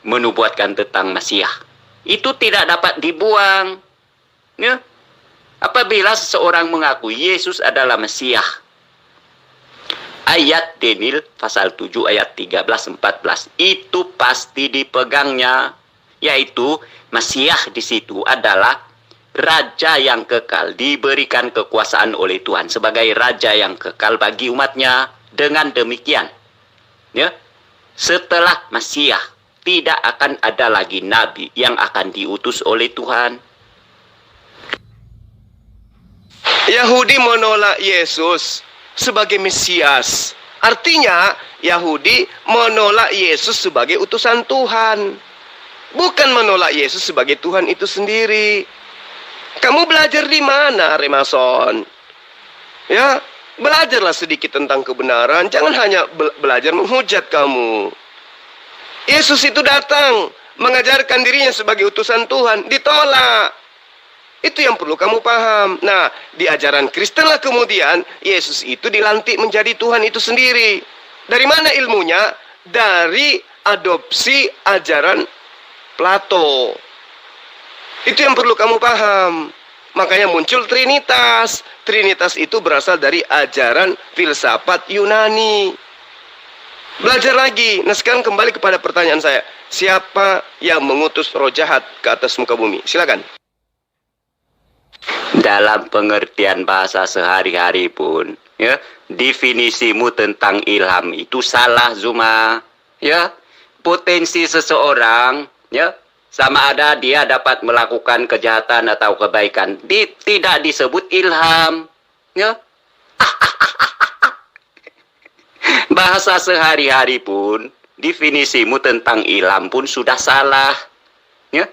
menubuatkan tentang Mesiah itu tidak dapat dibuang. Ya. Apabila seseorang mengakui Yesus adalah Mesiah, ayat Daniel pasal 7 ayat 13-14 itu pasti dipegangnya, yaitu Mesiah di situ adalah raja yang kekal, diberikan kekuasaan oleh Tuhan sebagai raja yang kekal bagi umatnya. Dengan demikian, ya, setelah Mesiah tidak akan ada lagi nabi yang akan diutus oleh Tuhan.
Yahudi menolak Yesus sebagai Mesias. Artinya Yahudi menolak Yesus sebagai utusan Tuhan, bukan menolak Yesus sebagai Tuhan itu sendiri. Kamu belajar di mana, Remason? Ya, belajarlah sedikit tentang kebenaran. Jangan hanya belajar menghujat kamu. Yesus itu datang mengajarkan dirinya sebagai utusan Tuhan, ditolak. Itu yang perlu kamu paham. Nah, di ajaran Kristen lah kemudian Yesus itu dilantik menjadi Tuhan itu sendiri. Dari mana ilmunya? Dari adopsi ajaran Plato. Itu yang perlu kamu paham. Makanya muncul Trinitas. Trinitas itu berasal dari ajaran filsafat Yunani. Belajar lagi. Nah, sekarang kembali kepada pertanyaan saya. Siapa yang mengutus roh jahat ke atas muka bumi? Silakan.
Dalam pengertian bahasa sehari-hari pun, ya, definisimu tentang ilham itu salah, Zuma. Ya, potensi seseorang, ya, sama ada dia dapat melakukan kejahatan atau kebaikan, tidak disebut ilham. Ya. Bahasa sehari-hari pun definisimu tentang ilham pun sudah salah. Ya,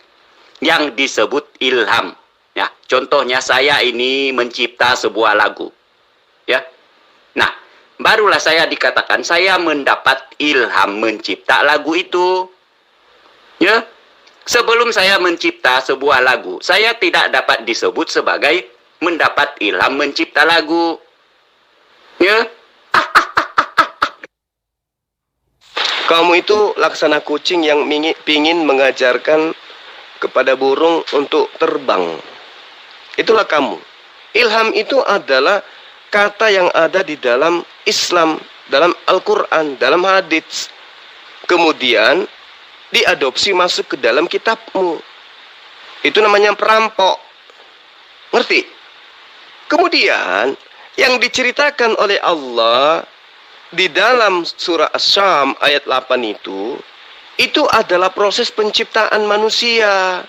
yang disebut ilham. Ya, contohnya saya ini mencipta sebuah lagu. Ya, nah, barulah saya dikatakan saya mendapat ilham mencipta lagu itu. Ya, sebelum saya mencipta sebuah lagu, saya tidak dapat disebut sebagai mendapat ilham mencipta lagu. Ya,
Kamu itu laksana kucing yang pingin mengajarkan kepada burung untuk terbang. Itulah kamu. Ilham itu adalah kata yang ada di dalam Islam, dalam Al-Quran, dalam hadits. Kemudian diadopsi masuk ke dalam kitabmu. Itu namanya perampok. Ngerti? Kemudian yang diceritakan oleh Allah di dalam surah Asy-Syam ayat 8 itu adalah proses penciptaan manusia.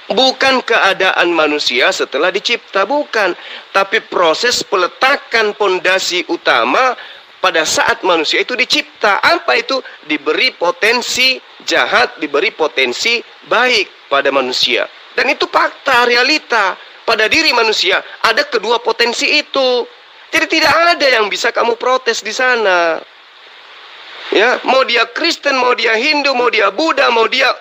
Bukan keadaan manusia setelah dicipta, bukan. Tapi proses peletakan pondasi utama pada saat manusia itu dicipta. Apa itu? Diberi potensi jahat, diberi potensi baik pada manusia. Dan itu fakta, realita. Pada diri manusia ada kedua potensi itu. Jadi tidak ada yang bisa kamu protes di sana. Ya, mau dia Kristen, mau dia Hindu, mau dia Buddha, mau dia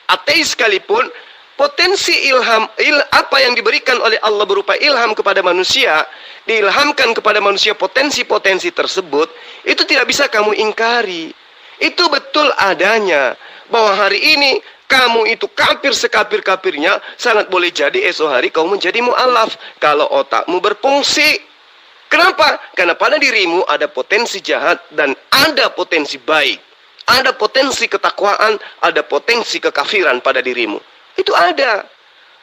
ateis sekalipun, potensi ilham, apa yang diberikan oleh Allah berupa ilham kepada manusia, diilhamkan kepada manusia potensi-potensi tersebut, itu tidak bisa kamu ingkari. Itu betul adanya. Bahwa hari ini kamu itu kafir sekafir-kafirnya, sangat boleh jadi esok hari kamu menjadi mu'alaf kalau otakmu berfungsi. Kenapa? Karena pada dirimu ada potensi jahat dan ada potensi baik. Ada potensi ketakwaan, ada potensi kekafiran pada dirimu. Itu ada.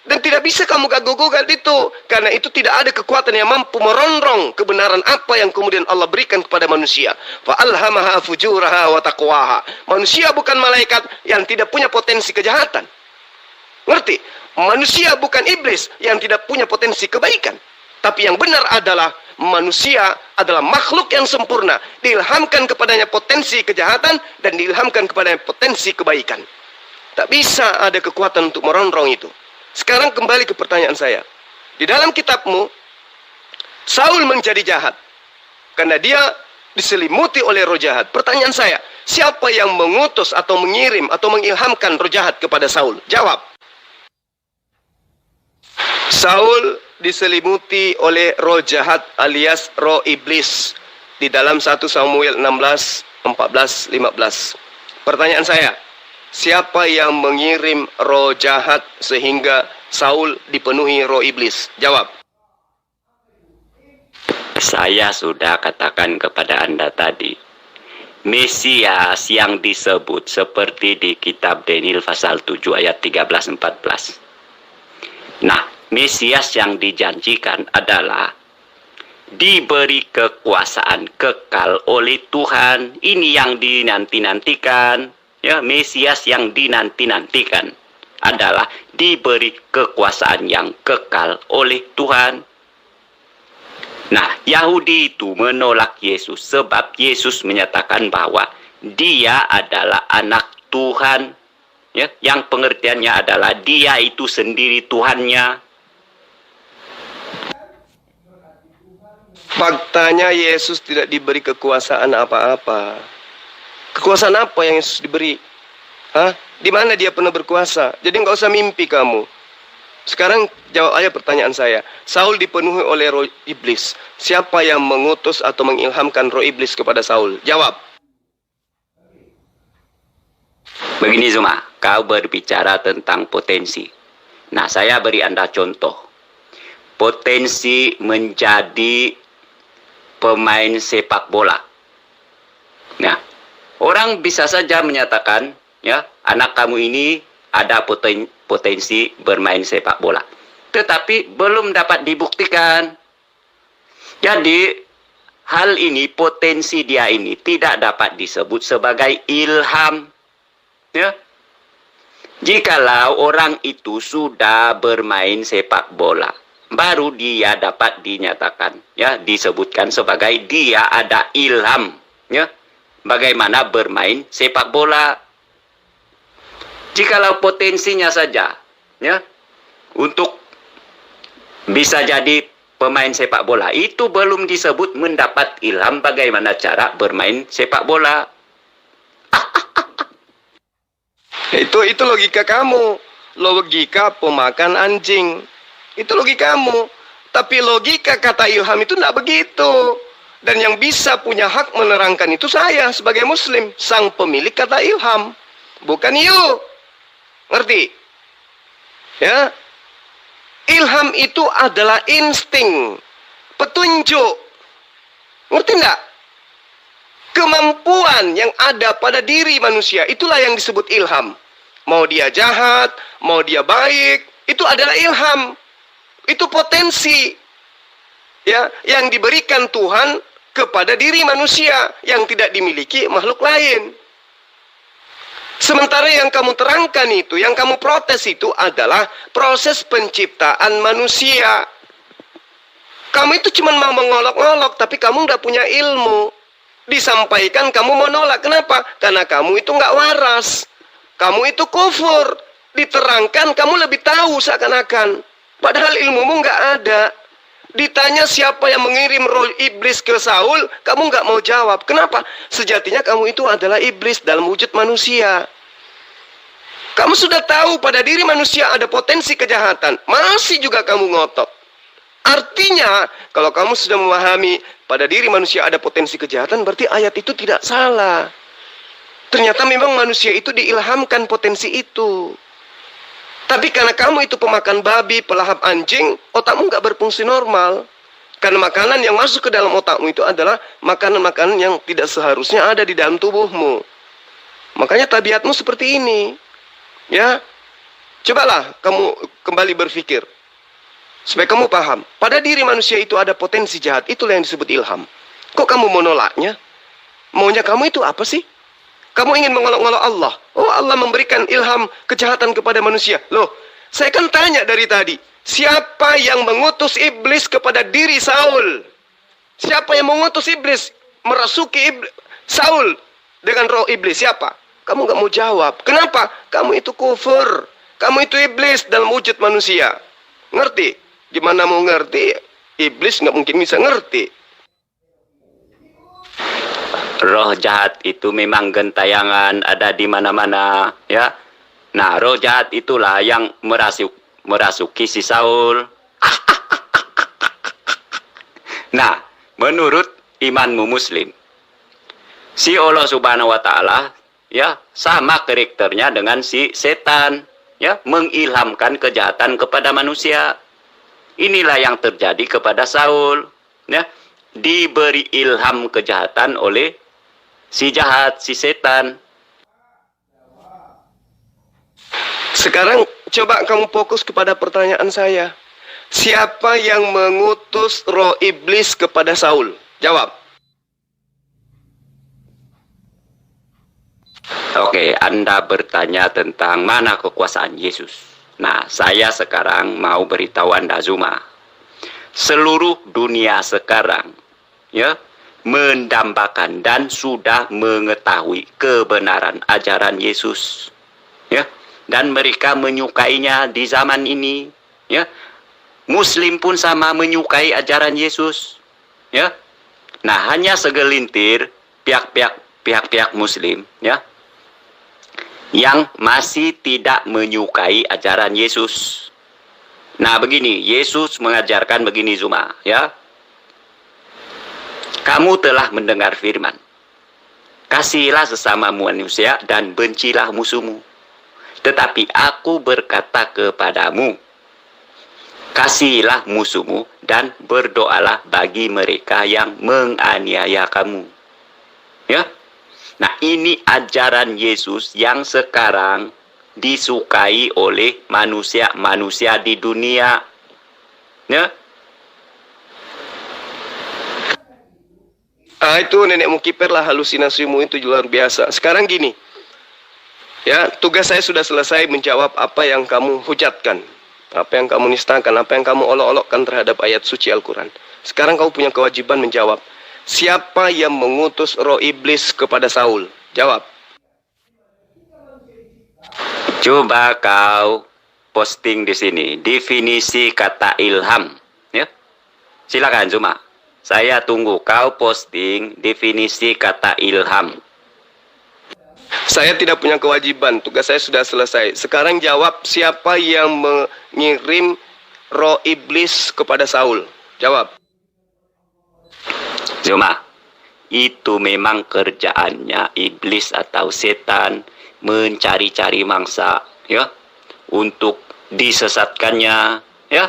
Dan tidak bisa kamu gagok-gagok itu. Karena itu tidak ada kekuatan yang mampu merongrong kebenaran apa yang kemudian Allah berikan kepada manusia. Fa'alhamaha fujuraha wa taqwaha. Manusia bukan malaikat yang tidak punya potensi kejahatan. Ngerti? Manusia bukan iblis yang tidak punya potensi kebaikan. Tapi yang benar adalah manusia adalah makhluk yang sempurna. Diilhamkan kepadanya potensi kejahatan dan diilhamkan kepadanya potensi kebaikan. Tak bisa ada kekuatan untuk merongrong itu. Sekarang kembali ke pertanyaan saya. Di dalam kitabmu, Saul menjadi jahat. Karena dia diselimuti oleh roh jahat. Pertanyaan saya, siapa yang mengutus atau mengirim atau mengilhamkan roh jahat kepada Saul? Jawab. Saul diselimuti oleh roh jahat alias roh iblis di dalam 1 Samuel 16, 14, 15. Pertanyaan saya, siapa yang mengirim roh jahat sehingga Saul dipenuhi roh iblis? Jawab.
saya sudah katakan kepada Anda tadi. Mesias yang disebut seperti di kitab Daniel pasal 7 ayat 13-14. Nah, Mesias yang dijanjikan adalah diberi kekuasaan kekal oleh Tuhan. Ini yang dinanti-nantikan. Ya, Mesias yang dinanti-nantikan adalah diberi kekuasaan yang kekal oleh Tuhan. Nah, Yahudi itu menolak Yesus sebab Yesus menyatakan bahwa dia adalah anak Tuhan. Ya, yang pengertiannya adalah dia itu sendiri Tuhannya.
Faktanya Yesus tidak diberi kekuasaan apa-apa. Kekuasaan apa yang Yesus diberi? Hah? Di mana dia pernah berkuasa? Jadi nggak usah mimpi kamu. Sekarang jawab aja pertanyaan saya. Saul dipenuhi oleh roh iblis. Siapa yang mengutus atau mengilhamkan roh iblis kepada Saul? Jawab.
Begini Zuma, kau berbicara tentang potensi. Nah, saya beri Anda contoh. Potensi menjadi pemain sepak bola. Nah, orang bisa saja menyatakan, ya, anak kamu ini ada potensi bermain sepak bola. Tetapi belum dapat dibuktikan. Jadi, hal ini, potensi dia ini tidak dapat disebut sebagai ilham. Ya. Jikalau orang itu sudah bermain sepak bola, baru dia dapat dinyatakan, ya, disebutkan sebagai dia ada ilham, ya. bagaimana bermain sepak bola. Jikalau potensinya saja, ya, untuk bisa jadi pemain sepak bola, itu belum disebut mendapat ilham bagaimana cara bermain sepak bola.
Itu logika kamu. Logika pemakan anjing. Itu logika kamu. Tapi logika kata ilham itu tidak begitu. Dan yang bisa punya hak menerangkan itu saya sebagai muslim. Sang pemilik kata ilham. Bukan you. Ngerti? Ya. Ilham itu adalah insting. Petunjuk. Ngerti enggak? Kemampuan yang ada pada diri manusia. Itulah yang disebut ilham. Mau dia jahat, mau dia baik, itu adalah ilham. Itu potensi, ya, yang diberikan Tuhan kepada diri manusia yang tidak dimiliki makhluk lain. Sementara yang kamu terangkan itu, yang kamu protes itu adalah proses penciptaan manusia. Kamu itu cuma mau mengolok-olok, tapi kamu nggak punya ilmu. Disampaikan kamu mau nolak. Kenapa? Karena kamu itu nggak waras. Kamu itu kufur. Diterangkan kamu lebih tahu seakan-akan. Padahal ilmumu nggak ada. Ditanya siapa yang mengirim roh iblis ke Saul, kamu nggak mau jawab. Kenapa? Sejatinya kamu itu adalah iblis dalam wujud manusia. Kamu sudah tahu pada diri manusia ada potensi kejahatan. Masih juga kamu ngotot. Artinya, kalau kamu sudah memahami pada diri manusia ada potensi kejahatan, berarti ayat itu tidak salah. Ternyata memang manusia itu diilhamkan potensi itu. Tapi karena kamu itu pemakan babi, pelahap anjing, otakmu nggak berfungsi normal. Karena makanan yang masuk ke dalam otakmu itu adalah makanan-makanan yang tidak seharusnya ada di dalam tubuhmu. Makanya tabiatmu seperti ini. Ya, cobalah kamu kembali berpikir. Supaya kamu paham. Pada diri manusia itu ada potensi jahat. Itulah yang disebut ilham. Kok kamu mau nolaknya? Maunya kamu itu apa sih? Kamu ingin mengolok-olok Allah. Oh, Allah memberikan ilham kejahatan kepada manusia. Loh, saya kan tanya dari tadi. Siapa yang mengutus iblis kepada diri Saul? Siapa yang mengutus iblis? Merasuki Saul dengan roh iblis. Siapa? Kamu gak mau jawab. Kenapa? Kamu itu kufur. Kamu itu iblis dalam wujud manusia. Ngerti? Gimana mau ngerti? Iblis gak mungkin bisa ngerti.
Roh jahat itu memang gentayangan ada di mana-mana, ya. Nah, roh jahat itulah yang merasuki si Saul. Nah, menurut imanmu muslim, si Allah Subhanahu wa taala, ya, sama karakternya dengan si setan, ya, mengilhamkan kejahatan kepada manusia. Inilah yang terjadi kepada Saul, ya. Diberi ilham kejahatan oleh si jahat, si setan.
Sekarang coba kamu fokus kepada pertanyaan saya. Siapa yang mengutus roh iblis kepada Saul? Jawab.
Oke, Anda bertanya tentang mana kekuasaan Yesus. Nah, saya sekarang mau beritahu Anda, Zuma. Seluruh dunia sekarang, ya, mendambakan dan sudah mengetahui kebenaran ajaran Yesus, ya, dan mereka menyukainya di zaman ini, ya. Muslim pun sama menyukai ajaran Yesus, ya. Nah, hanya segelintir pihak-pihak Muslim, ya, yang masih tidak menyukai ajaran Yesus. Nah, begini, Yesus mengajarkan begini, Zuma, ya. Kamu telah mendengar firman, kasihilah sesama manusia dan bencilah musuhmu. Tetapi aku berkata kepadamu, kasihilah musuhmu dan berdoalah bagi mereka yang menganiaya kamu. Ya. Nah, ini ajaran Yesus yang sekarang disukai oleh manusia-manusia di dunia. Ya.
Itu nenekmu kiper lah, halusinasimu itu luar biasa. Sekarang gini, ya, tugas saya sudah selesai menjawab apa yang kamu hujatkan, apa yang kamu nistakan, apa yang kamu olok-olokkan terhadap ayat suci Al-Quran. Sekarang kamu punya kewajiban menjawab. siapa yang mengutus roh iblis kepada Saul? Jawab.
Coba kau posting di sini definisi kata ilham, ya. Silakan Zuma. Saya tunggu kau posting definisi kata ilham.
Saya tidak punya kewajiban, tugas saya sudah selesai. Sekarang jawab, siapa yang mengirim roh iblis kepada Saul? Jawab.
Zuma, itu memang kerjaannya iblis atau setan mencari-cari mangsa, ya, untuk disesatkannya, ya.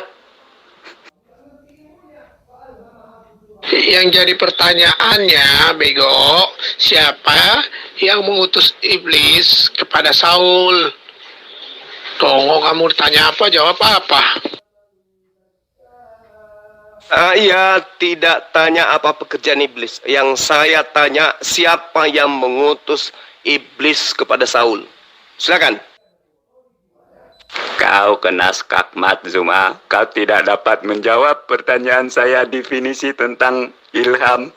Yang jadi pertanyaannya, Bego, siapa yang mengutus iblis kepada Saul? Tunggu, kamu tanya apa, jawab apa?
Saya tidak tanya apa pekerjaan iblis. Yang saya tanya, siapa yang mengutus iblis kepada Saul? Silakan.
Kau kena skakmat, Zuma. Kau tidak dapat menjawab pertanyaan saya definisi tentang ilham.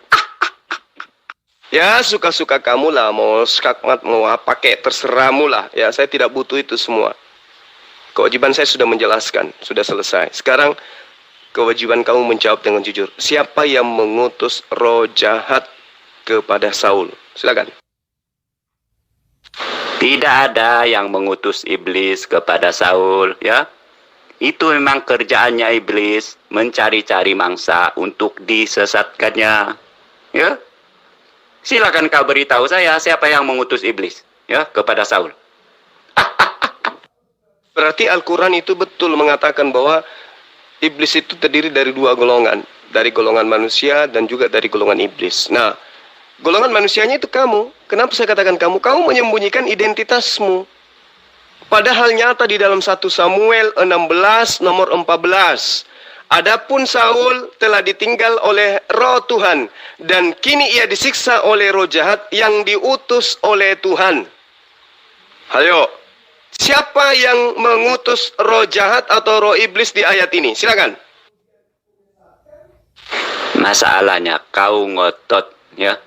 Ya, suka-suka kamu lah. Mau skakmat, mau apa kek, terserahmu lah. Ya, saya tidak butuh itu semua. Kewajiban saya sudah menjelaskan, sudah selesai. Sekarang, kewajiban kamu menjawab dengan jujur. Siapa yang mengutus roh jahat kepada Saul? Silakan.
Tidak ada yang mengutus iblis kepada Saul, ya. Itu memang kerjaannya iblis, mencari-cari mangsa untuk disesatkannya, ya. Silakan kau beritahu saya siapa yang mengutus iblis, ya, kepada Saul.
Berarti Al-Quran itu betul mengatakan bahwa iblis itu terdiri dari dua golongan. Dari golongan manusia dan juga dari golongan iblis. Nah, golongan manusianya itu kamu. Kenapa saya katakan kamu? Kamu menyembunyikan identitasmu. Padahal nyata di dalam 1 Samuel 16 nomor 14. Adapun Saul telah ditinggal oleh roh Tuhan. Dan kini ia disiksa oleh roh jahat yang diutus oleh Tuhan. Hayo. Siapa yang mengutus roh jahat atau roh iblis di ayat ini? Silakan.
Masalahnya kau ngotot, ya.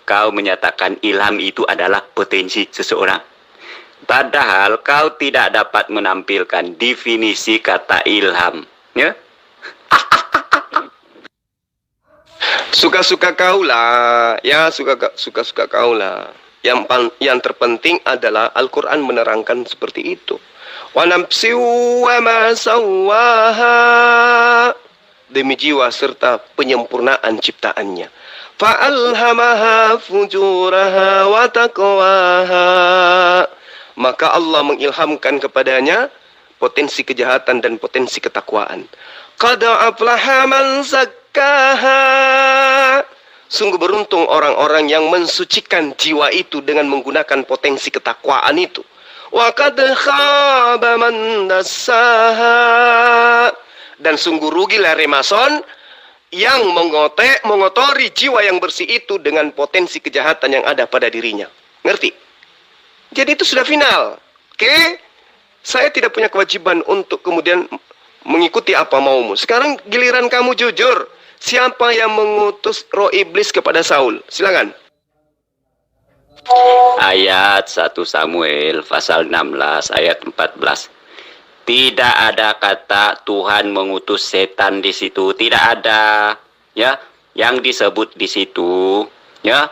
Kau menyatakan ilham itu adalah potensi seseorang. Padahal kau tidak dapat menampilkan definisi kata ilham, ya.
Suka-suka kau lah, ya, suka-suka kau lah. Yang terpenting adalah Al-Quran menerangkan seperti itu. Wa nafsi wa ma sawwaha, demi jiwa serta penyempurnaan ciptaannya. Fa'alhamaha fujuraha wa taqwaha, maka Allah mengilhamkan kepadanya potensi kejahatan dan potensi ketakwaan. Qad aflaha man zakkaha, sungguh beruntung orang-orang yang mensucikan jiwa itu dengan menggunakan potensi ketakwaan itu. Wa qad khaba man dassaha, dan sungguh rugilah remason yang mengotori jiwa yang bersih itu dengan potensi kejahatan yang ada pada dirinya. Ngerti? Jadi itu sudah final. Oke? Saya tidak punya kewajiban untuk kemudian mengikuti apa maumu. Sekarang giliran kamu jujur. Siapa yang mengutus roh iblis kepada Saul? Silakan.
Ayat 1 Samuel pasal 16 ayat 14. Tidak ada kata Tuhan mengutus setan di situ, tidak ada, ya. Yang disebut di situ, ya,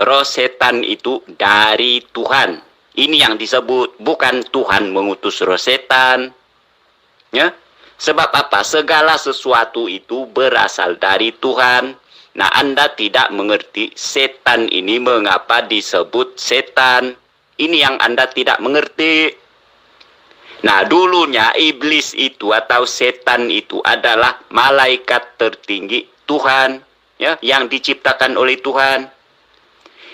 roh setan itu dari Tuhan. Ini yang disebut, bukan Tuhan mengutus roh setan, ya. Sebab apa? Segala sesuatu itu berasal dari Tuhan. Nah, Anda tidak mengerti setan ini mengapa disebut setan. Ini yang Anda tidak mengerti. Nah, dulunya iblis itu atau setan itu adalah malaikat tertinggi Tuhan, ya, yang diciptakan oleh Tuhan.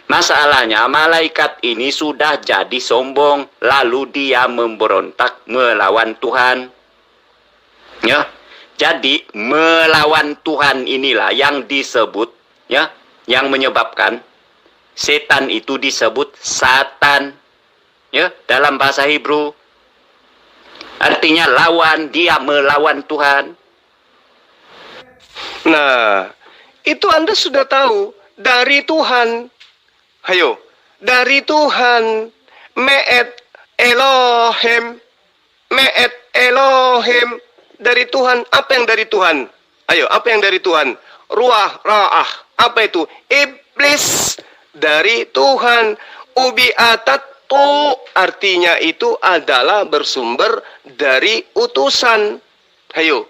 Masalahnya malaikat ini sudah jadi sombong, lalu dia memberontak melawan Tuhan. Ya. Jadi melawan Tuhan inilah yang disebut, ya, yang menyebabkan setan itu disebut Satan, ya, dalam bahasa Hebrew. Artinya lawan, dia melawan Tuhan.
Nah, Itu Anda sudah tahu dari Tuhan. Hayo, dari Tuhan. Me'et Elohim. Me'et Elohim. Dari Tuhan. Apa yang dari Tuhan? Ayo, apa yang dari Tuhan? Ruah, ra'ah. Apa itu? Iblis. Dari Tuhan. Ubi'atatu. Artinya itu adalah bersumber dari utusan. Ayo.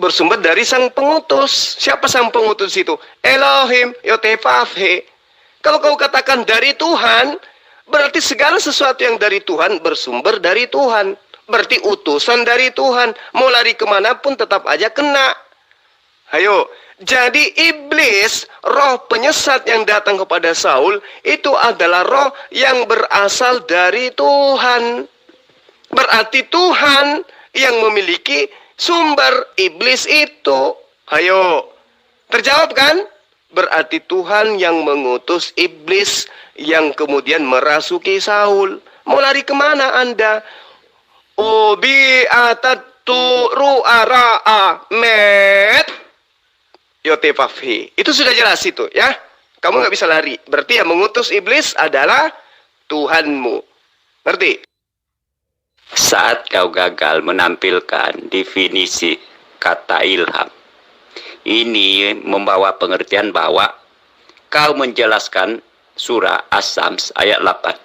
Bersumber dari sang pengutus. Siapa sang pengutus itu? Elohim. Yotefafhe. Kalau kau katakan dari Tuhan, berarti segala sesuatu yang dari Tuhan bersumber dari Tuhan. Berarti utusan dari Tuhan. Mau lari kemanapun tetap aja kena. Ayo. Jadi iblis, roh penyesat yang datang kepada Saul, itu adalah roh yang berasal dari Tuhan. Berarti Tuhan yang memiliki sumber iblis itu. Ayo. Terjawab kan? Berarti Tuhan yang mengutus iblis yang kemudian merasuki Saul. Mau lari kemana Anda? Ubi'atatu ru'ara'a met yotefafhi. Itu sudah jelas itu ya. Kamu nggak bisa lari. Berarti yang mengutus iblis adalah Tuhanmu. Ngerti?
Saat kau gagal menampilkan definisi kata ilham, ini membawa pengertian bahwa kau menjelaskan surah As-Sams ayat 8.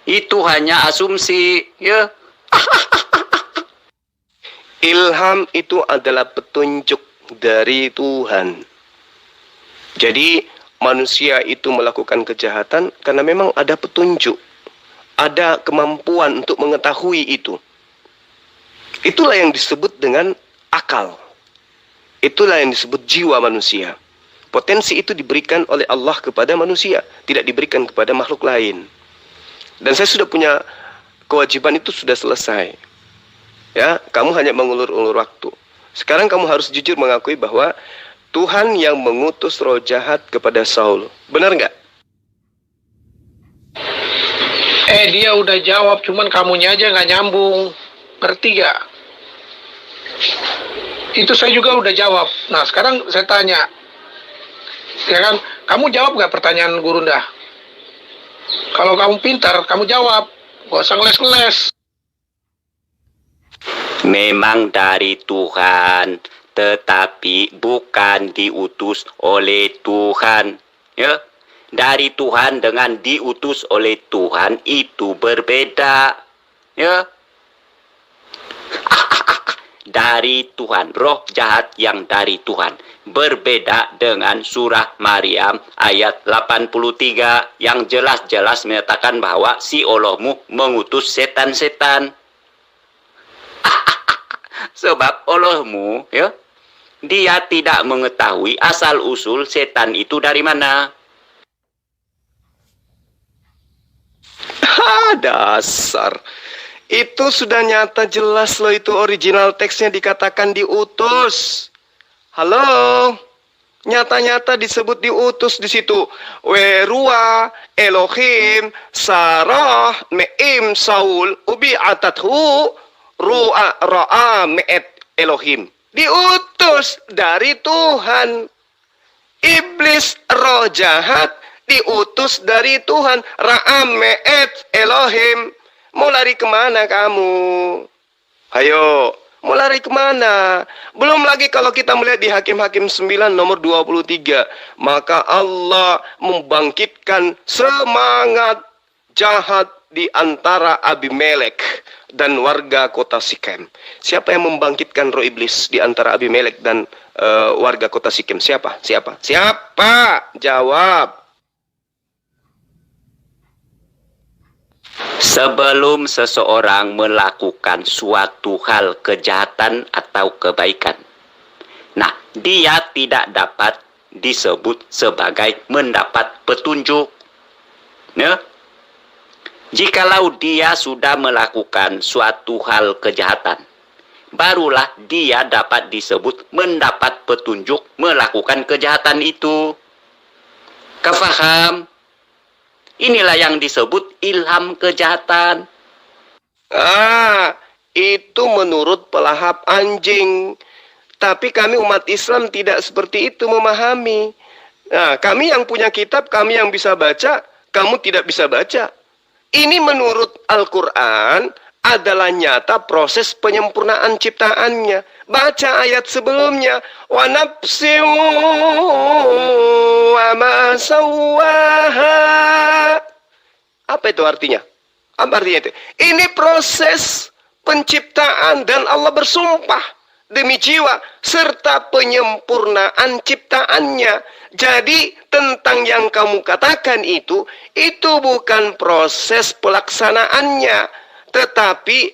Itu hanya asumsi, ya.
Ilham itu adalah petunjuk dari Tuhan. Jadi manusia itu melakukan kejahatan karena memang ada petunjuk. Ada kemampuan untuk mengetahui itu. Itulah yang disebut dengan akal. Itulah yang disebut jiwa manusia. Potensi itu diberikan oleh Allah kepada manusia, tidak diberikan kepada makhluk lain. Dan saya sudah punya kewajiban itu sudah selesai. Ya, kamu hanya mengulur-ulur waktu. Sekarang kamu harus jujur mengakui bahwa Tuhan yang mengutus roh jahat kepada Saul. Benar nggak?
Dia udah jawab, cuman kamunya aja nggak nyambung. Ngerti gak? Itu saya juga udah jawab. Nah, sekarang saya tanya. Ya kan, kamu jawab gak pertanyaan Guru Ndah? Kalau kamu pintar, kamu jawab. Gak usah ngeles-ngeles.
Memang dari Tuhan, tetapi bukan diutus oleh Tuhan. Ya, dari Tuhan dengan diutus oleh Tuhan itu berbeda. Ya, dari Tuhan, roh jahat yang dari Tuhan berbeda dengan surah Maryam ayat 83 yang jelas-jelas menyatakan bahwa si Allahmu mengutus setan-setan. Sebab Allahmu, ya, dia tidak mengetahui asal usul setan itu dari mana.
Dasar. Itu sudah nyata jelas loh, itu original teksnya dikatakan diutus. Halo. Nyata-nyata disebut diutus di situ. Werua Elohim Sarah Me'im Saul Ubi'atathu Ru'a Ra'a Me'et Elohim. Diutus dari Tuhan. Iblis roh jahat diutus dari Tuhan. Ra'a Me'et Elohim. Mau lari kemana kamu? Ayo, mau lari kemana? Belum lagi kalau kita melihat di Hakim-Hakim 9 nomor 23. Maka Allah membangkitkan semangat jahat di antara Abimelek dan warga kota Sikem. Siapa yang membangkitkan roh iblis di antara Abimelek dan warga kota Sikem? Siapa? Siapa? Siapa? Jawab.
Sebelum seseorang melakukan suatu hal kejahatan atau kebaikan, nah, dia tidak dapat disebut sebagai mendapat petunjuk. Ya? Jikalau dia sudah melakukan suatu hal kejahatan, barulah dia dapat disebut mendapat petunjuk melakukan kejahatan itu. Kau faham? Inilah yang disebut ilham kejahatan.
Itu menurut pelahap anjing. Tapi kami umat Islam tidak seperti itu memahami. Nah, kami yang punya kitab, kami yang bisa baca, kamu tidak bisa baca. Ini menurut Al-Quran adalah nyata proses penyempurnaan ciptaannya. Baca ayat sebelumnya. Wa nafsin wa ma sawwaha. Apa itu artinya? Apa artinya itu? Ini proses penciptaan dan Allah bersumpah demi jiwa serta penyempurnaan ciptaannya. Jadi tentang yang kamu katakan itu bukan proses pelaksanaannya, tetapi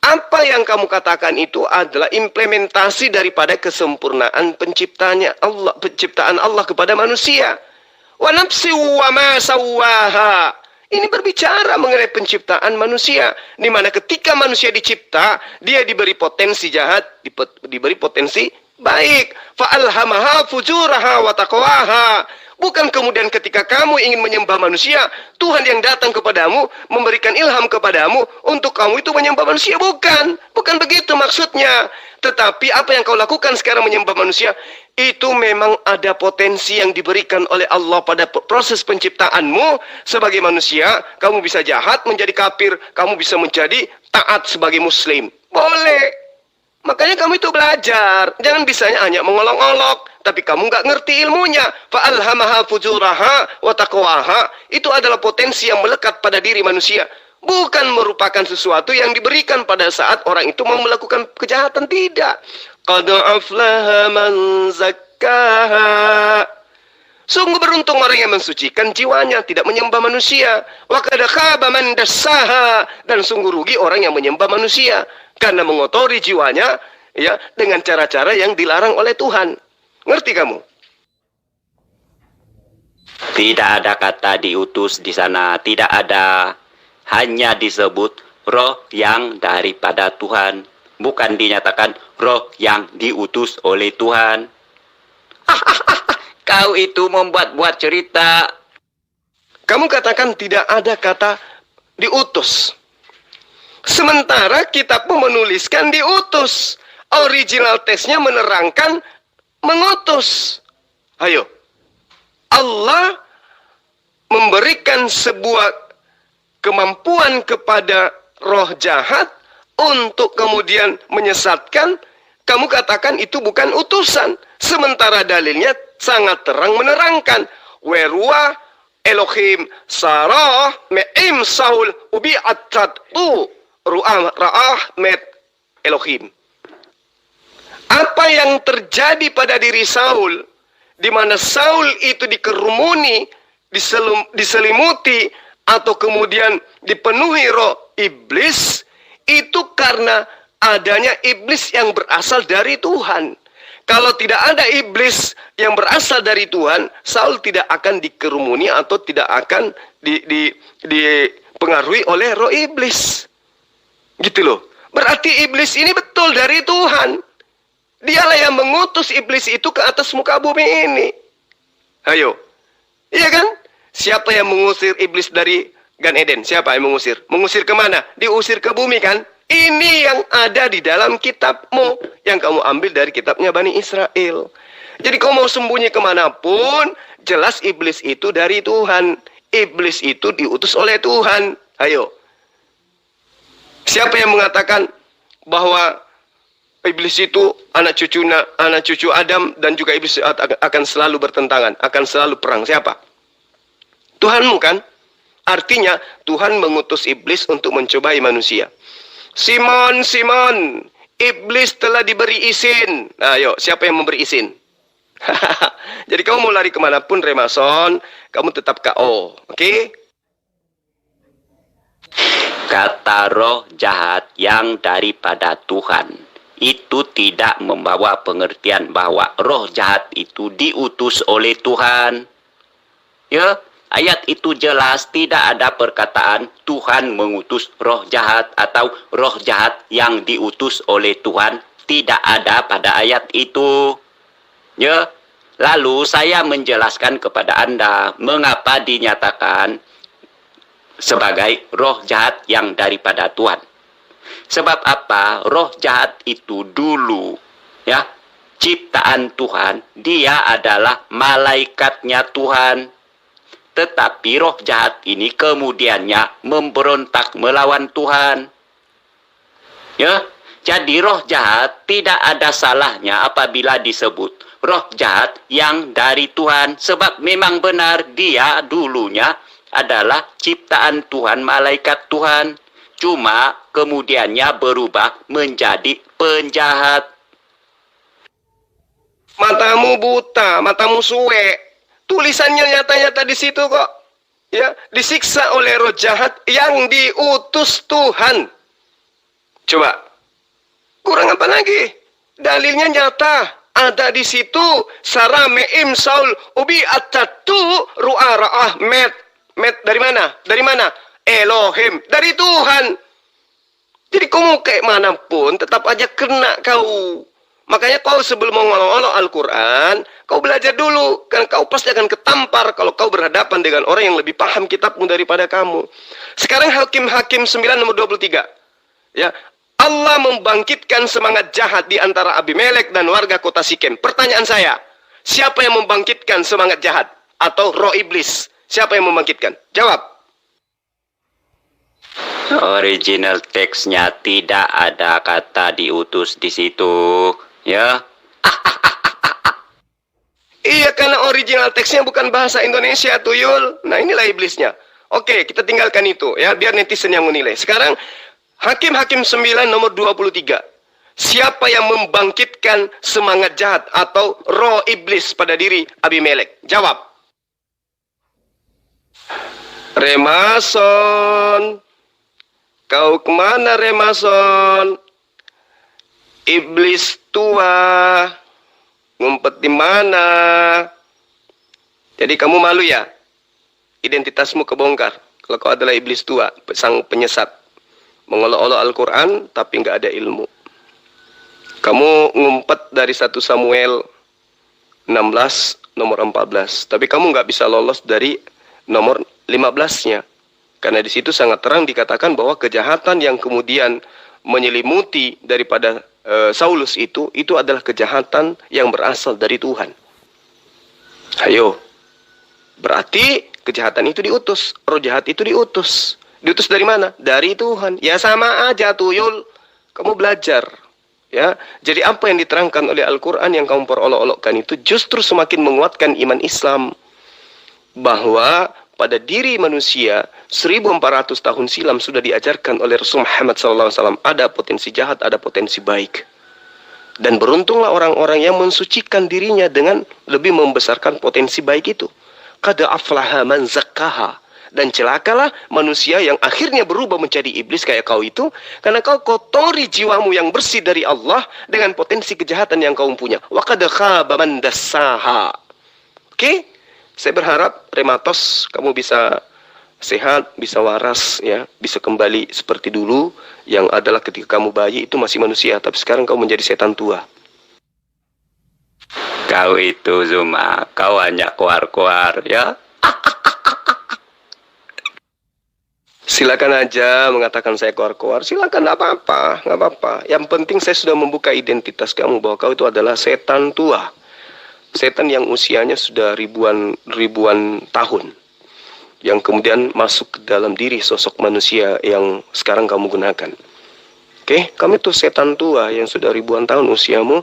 apa yang kamu katakan itu adalah implementasi daripada kesempurnaan penciptaan Allah kepada manusia. Wa nafsi wa ma sawwaha. Ini berbicara mengenai penciptaan manusia, di mana ketika manusia dicipta, dia diberi potensi jahat, diberi potensi baik. Fa'alhamaha fujuraha wa taqwaha. Bukan kemudian ketika kamu ingin menyembah manusia, Tuhan yang datang kepadamu, memberikan ilham kepadamu, untuk kamu itu menyembah manusia. Bukan begitu maksudnya. Tetapi apa yang kau lakukan sekarang menyembah manusia, itu memang ada potensi yang diberikan oleh Allah pada proses penciptaanmu sebagai manusia. Kamu bisa jahat menjadi kafir, kamu bisa menjadi taat sebagai muslim. Boleh. Makanya kamu itu belajar. Jangan bisanya hanya mengolok-olok, tapi kamu nggak ngerti ilmunya. Fa'alhamaha fujuraha wa taqwaha. Itu adalah potensi yang melekat pada diri manusia. Bukan merupakan sesuatu yang diberikan pada saat orang itu mau melakukan kejahatan. Tidak. Qad aflaha man zakkaha. Sungguh beruntung orang yang mensucikan jiwanya, tidak menyembah manusia. Wa qad khaba man dassaha. Dan sungguh rugi orang yang menyembah manusia, karena mengotori jiwanya ya dengan cara-cara yang dilarang oleh Tuhan. Ngerti kamu?
Tidak ada kata diutus di sana, tidak ada. Hanya disebut roh yang daripada Tuhan. Bukan dinyatakan roh yang diutus oleh Tuhan. Kau itu membuat-buat cerita.
Kamu katakan tidak ada kata diutus. Sementara kitabmu menuliskan diutus. Original teksnya menerangkan mengutus. Ayo. Allah memberikan sebuah kemampuan kepada roh jahat untuk kemudian menyesatkan. Kamu katakan itu bukan utusan. Sementara dalilnya sangat terang menerangkan. Werua Elohim Sarah me'im Saul ubi'at tu ra'ah met Elohim. Apa yang terjadi pada diri Saul, di mana Saul itu dikerumuni, diselimuti, atau kemudian dipenuhi roh iblis, itu karena adanya iblis yang berasal dari Tuhan. Kalau tidak ada iblis yang berasal dari Tuhan, Saul tidak akan dikerumuni atau tidak akan dipengaruhi oleh roh iblis. Gitu loh. Berarti iblis ini betul dari Tuhan. Dialah yang mengutus iblis itu ke atas muka bumi ini. Ayo. Iya kan? Siapa yang mengusir iblis dari Gan Eden? Siapa yang mengusir? Mengusir kemana? Diusir ke bumi kan? Ini yang ada di dalam kitabmu, yang kamu ambil dari kitabnya Bani Israel. Jadi kau mau sembunyi kemanapun, jelas iblis itu dari Tuhan. Iblis itu diutus oleh Tuhan. Ayo. Siapa yang mengatakan bahwa iblis itu anak cucu Adam, dan juga iblis akan selalu bertentangan, akan selalu perang? Siapa? Tuhanmu kan? Artinya Tuhan mengutus iblis untuk mencobai manusia. Simon, Simon, iblis telah diberi izin. Nah, ayo, siapa yang memberi izin? Jadi kamu mau lari kemanapun, Remason, kamu tetap KO. Oke?
Kata roh jahat yang daripada Tuhan itu tidak membawa pengertian bahwa roh jahat itu diutus oleh Tuhan. Ya, ayat itu jelas, tidak ada perkataan Tuhan mengutus roh jahat atau roh jahat yang diutus oleh Tuhan. Tidak ada pada ayat itu. Ya, lalu saya menjelaskan kepada Anda mengapa dinyatakan sebagai roh jahat yang daripada Tuhan. Sebab apa? Roh jahat itu dulu ya, ciptaan Tuhan, dia adalah malaikatnya Tuhan. Tetapi roh jahat ini kemudiannya memberontak melawan Tuhan. Ya, jadi roh jahat tidak ada salahnya apabila disebut roh jahat yang dari Tuhan. Sebab memang benar dia dulunya adalah ciptaan Tuhan, malaikat Tuhan. Cuma kemudiannya berubah menjadi penjahat.
Matamu buta, matamu suwe. Tulisannya nyata-nyata di situ kok. Ya, disiksa oleh roh jahat yang diutus Tuhan. Coba, kurang apa lagi? Dalilnya nyata. Ada di situ. Sarah Me'im Saul Ubi Atatu Ru'ara Ahmed. Med dari mana? Dari mana? Elohim. Dari Tuhan. Jadi kamu kayak manapun tetap aja kena kau. Makanya kau sebelum mengolok-olok Al-Quran, kau belajar dulu. Karena kau pasti akan ketampar kalau kau berhadapan dengan orang yang lebih paham kitabmu daripada kamu. Sekarang Hakim 9 nomor 23. Ya, Allah membangkitkan semangat jahat di antara Abimelek dan warga kota Sikem. Pertanyaan saya, siapa yang membangkitkan semangat jahat? Atau roh iblis? Siapa yang membangkitkan? Jawab.
Original teksnya tidak ada kata diutus di situ, ya.
Iya, karena original teksnya bukan bahasa Indonesia, tuyul. Nah, inilah iblisnya. Oke, kita tinggalkan itu, ya, biar netizen yang menilai. Sekarang, Hakim 9 nomor 23. Siapa yang membangkitkan semangat jahat atau roh iblis pada diri Abimelek? Jawab. Remason. Kau kemana, Remason? Iblis tua. Ngumpet di mana? Jadi kamu malu ya? Identitasmu kebongkar. Kalau kau adalah iblis tua, sang penyesat. Mengolok-olok Al-Quran, tapi nggak ada ilmu. Kamu ngumpet dari 1 Samuel 16, nomor 14. Tapi kamu nggak bisa lolos dari nomor 15-nya. Karena di situ sangat terang dikatakan bahwa kejahatan yang kemudian menyelimuti daripada Saulus itu adalah kejahatan yang berasal dari Tuhan. Ayo. Berarti kejahatan itu diutus. Roh jahat itu diutus. Diutus dari mana? Dari Tuhan. Ya sama aja tuyul. Kamu belajar. Ya. Jadi apa yang diterangkan oleh Al-Quran yang kamu perolok-olokkan itu justru semakin menguatkan iman Islam. Bahwa pada diri manusia 1400 tahun silam sudah diajarkan oleh Rasul Muhammad SAW ada potensi jahat, ada potensi baik. Dan beruntunglah orang-orang yang mensucikan dirinya dengan lebih membesarkan potensi baik itu. Qad aflaha man zakkaha. Dan celakalah manusia yang akhirnya berubah menjadi iblis kayak kau itu, karena kau kotori jiwamu yang bersih dari Allah dengan potensi kejahatan yang kau punya. Wa qad khaba man dassaha. Oke? Saya berharap Rematos kamu bisa sehat, bisa waras, ya, bisa kembali seperti dulu. Yang adalah ketika kamu bayi itu masih manusia, tapi sekarang kau menjadi setan tua.
Kau itu Zuma, kau hanya koar-koar, ya.
Silakan aja mengatakan saya koar-koar, silakan, nggak apa-apa, nggak apa-apa. Yang penting saya sudah membuka identitas kamu bahwa kau itu adalah setan tua. Setan yang usianya sudah ribuan tahun. Yang kemudian masuk ke dalam diri sosok manusia yang sekarang kamu gunakan. Oke, kamu itu setan tua yang sudah ribuan tahun usiamu.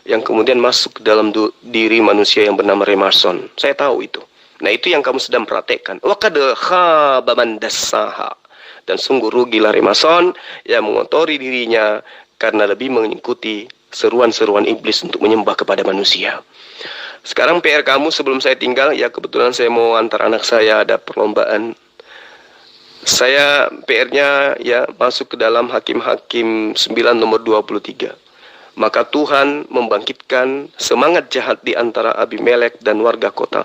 Yang kemudian masuk ke dalam diri manusia yang bernama Remason. Saya tahu itu. Nah, itu yang kamu sedang praktekkan. Wa qad khaba man dassaha. Dan sungguh rugilah Remason yang mengotori dirinya karena lebih mengikuti seruan-seruan iblis untuk menyembah kepada manusia. Sekarang PR kamu sebelum saya tinggal, ya kebetulan saya mau antar anak saya ada perlombaan. Saya PR-nya ya masuk ke dalam Hakim 9 nomor 23. Maka Tuhan membangkitkan semangat jahat di antara Abimelek dan warga kota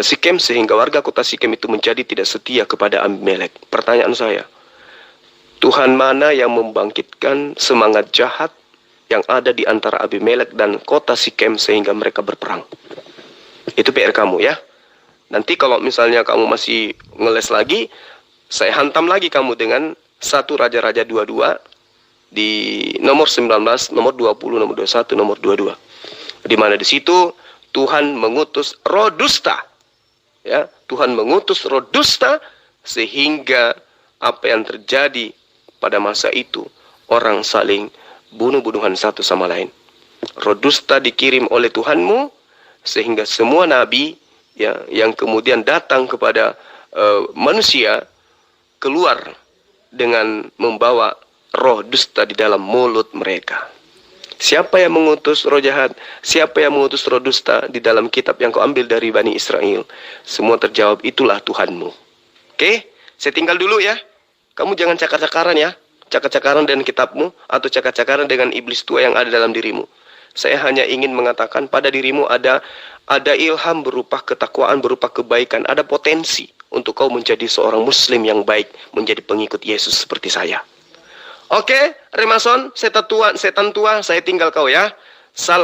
Sikem sehingga warga kota Sikem itu menjadi tidak setia kepada Abimelek. Pertanyaan saya, Tuhan mana yang membangkitkan semangat jahat yang ada di antara Abimelek dan kota Sikem sehingga mereka berperang? Itu PR kamu ya. Nanti kalau misalnya kamu masih ngeles lagi, saya hantam lagi kamu dengan 1 Raja-Raja 22 di nomor 19, nomor 20, nomor 21, nomor 22. Di mana di situ Tuhan mengutus roh dusta. Ya, Tuhan mengutus roh dusta sehingga apa yang terjadi pada masa itu, orang saling bunuh-bunuhan satu sama lain. Roh dusta dikirim oleh Tuhanmu sehingga semua nabi ya yang kemudian datang kepada manusia keluar dengan membawa roh dusta di dalam mulut mereka. Siapa yang mengutus roh jahat? Siapa yang mengutus roh dusta di dalam kitab yang kau ambil dari Bani Israel? Semua terjawab, itulah Tuhanmu. Oke, saya tinggal dulu ya. Kamu jangan cakar-cakaran ya. Cakar-cakaran dengan kitabmu atau cakar-cakaran dengan iblis tua yang ada dalam dirimu. Saya hanya ingin mengatakan pada dirimu ada ilham berupa ketakwaan, berupa kebaikan. Ada potensi untuk kau menjadi seorang muslim yang baik, menjadi pengikut Yesus seperti saya. Oke, Remason, setan tua, saya tinggal kau ya. Salam.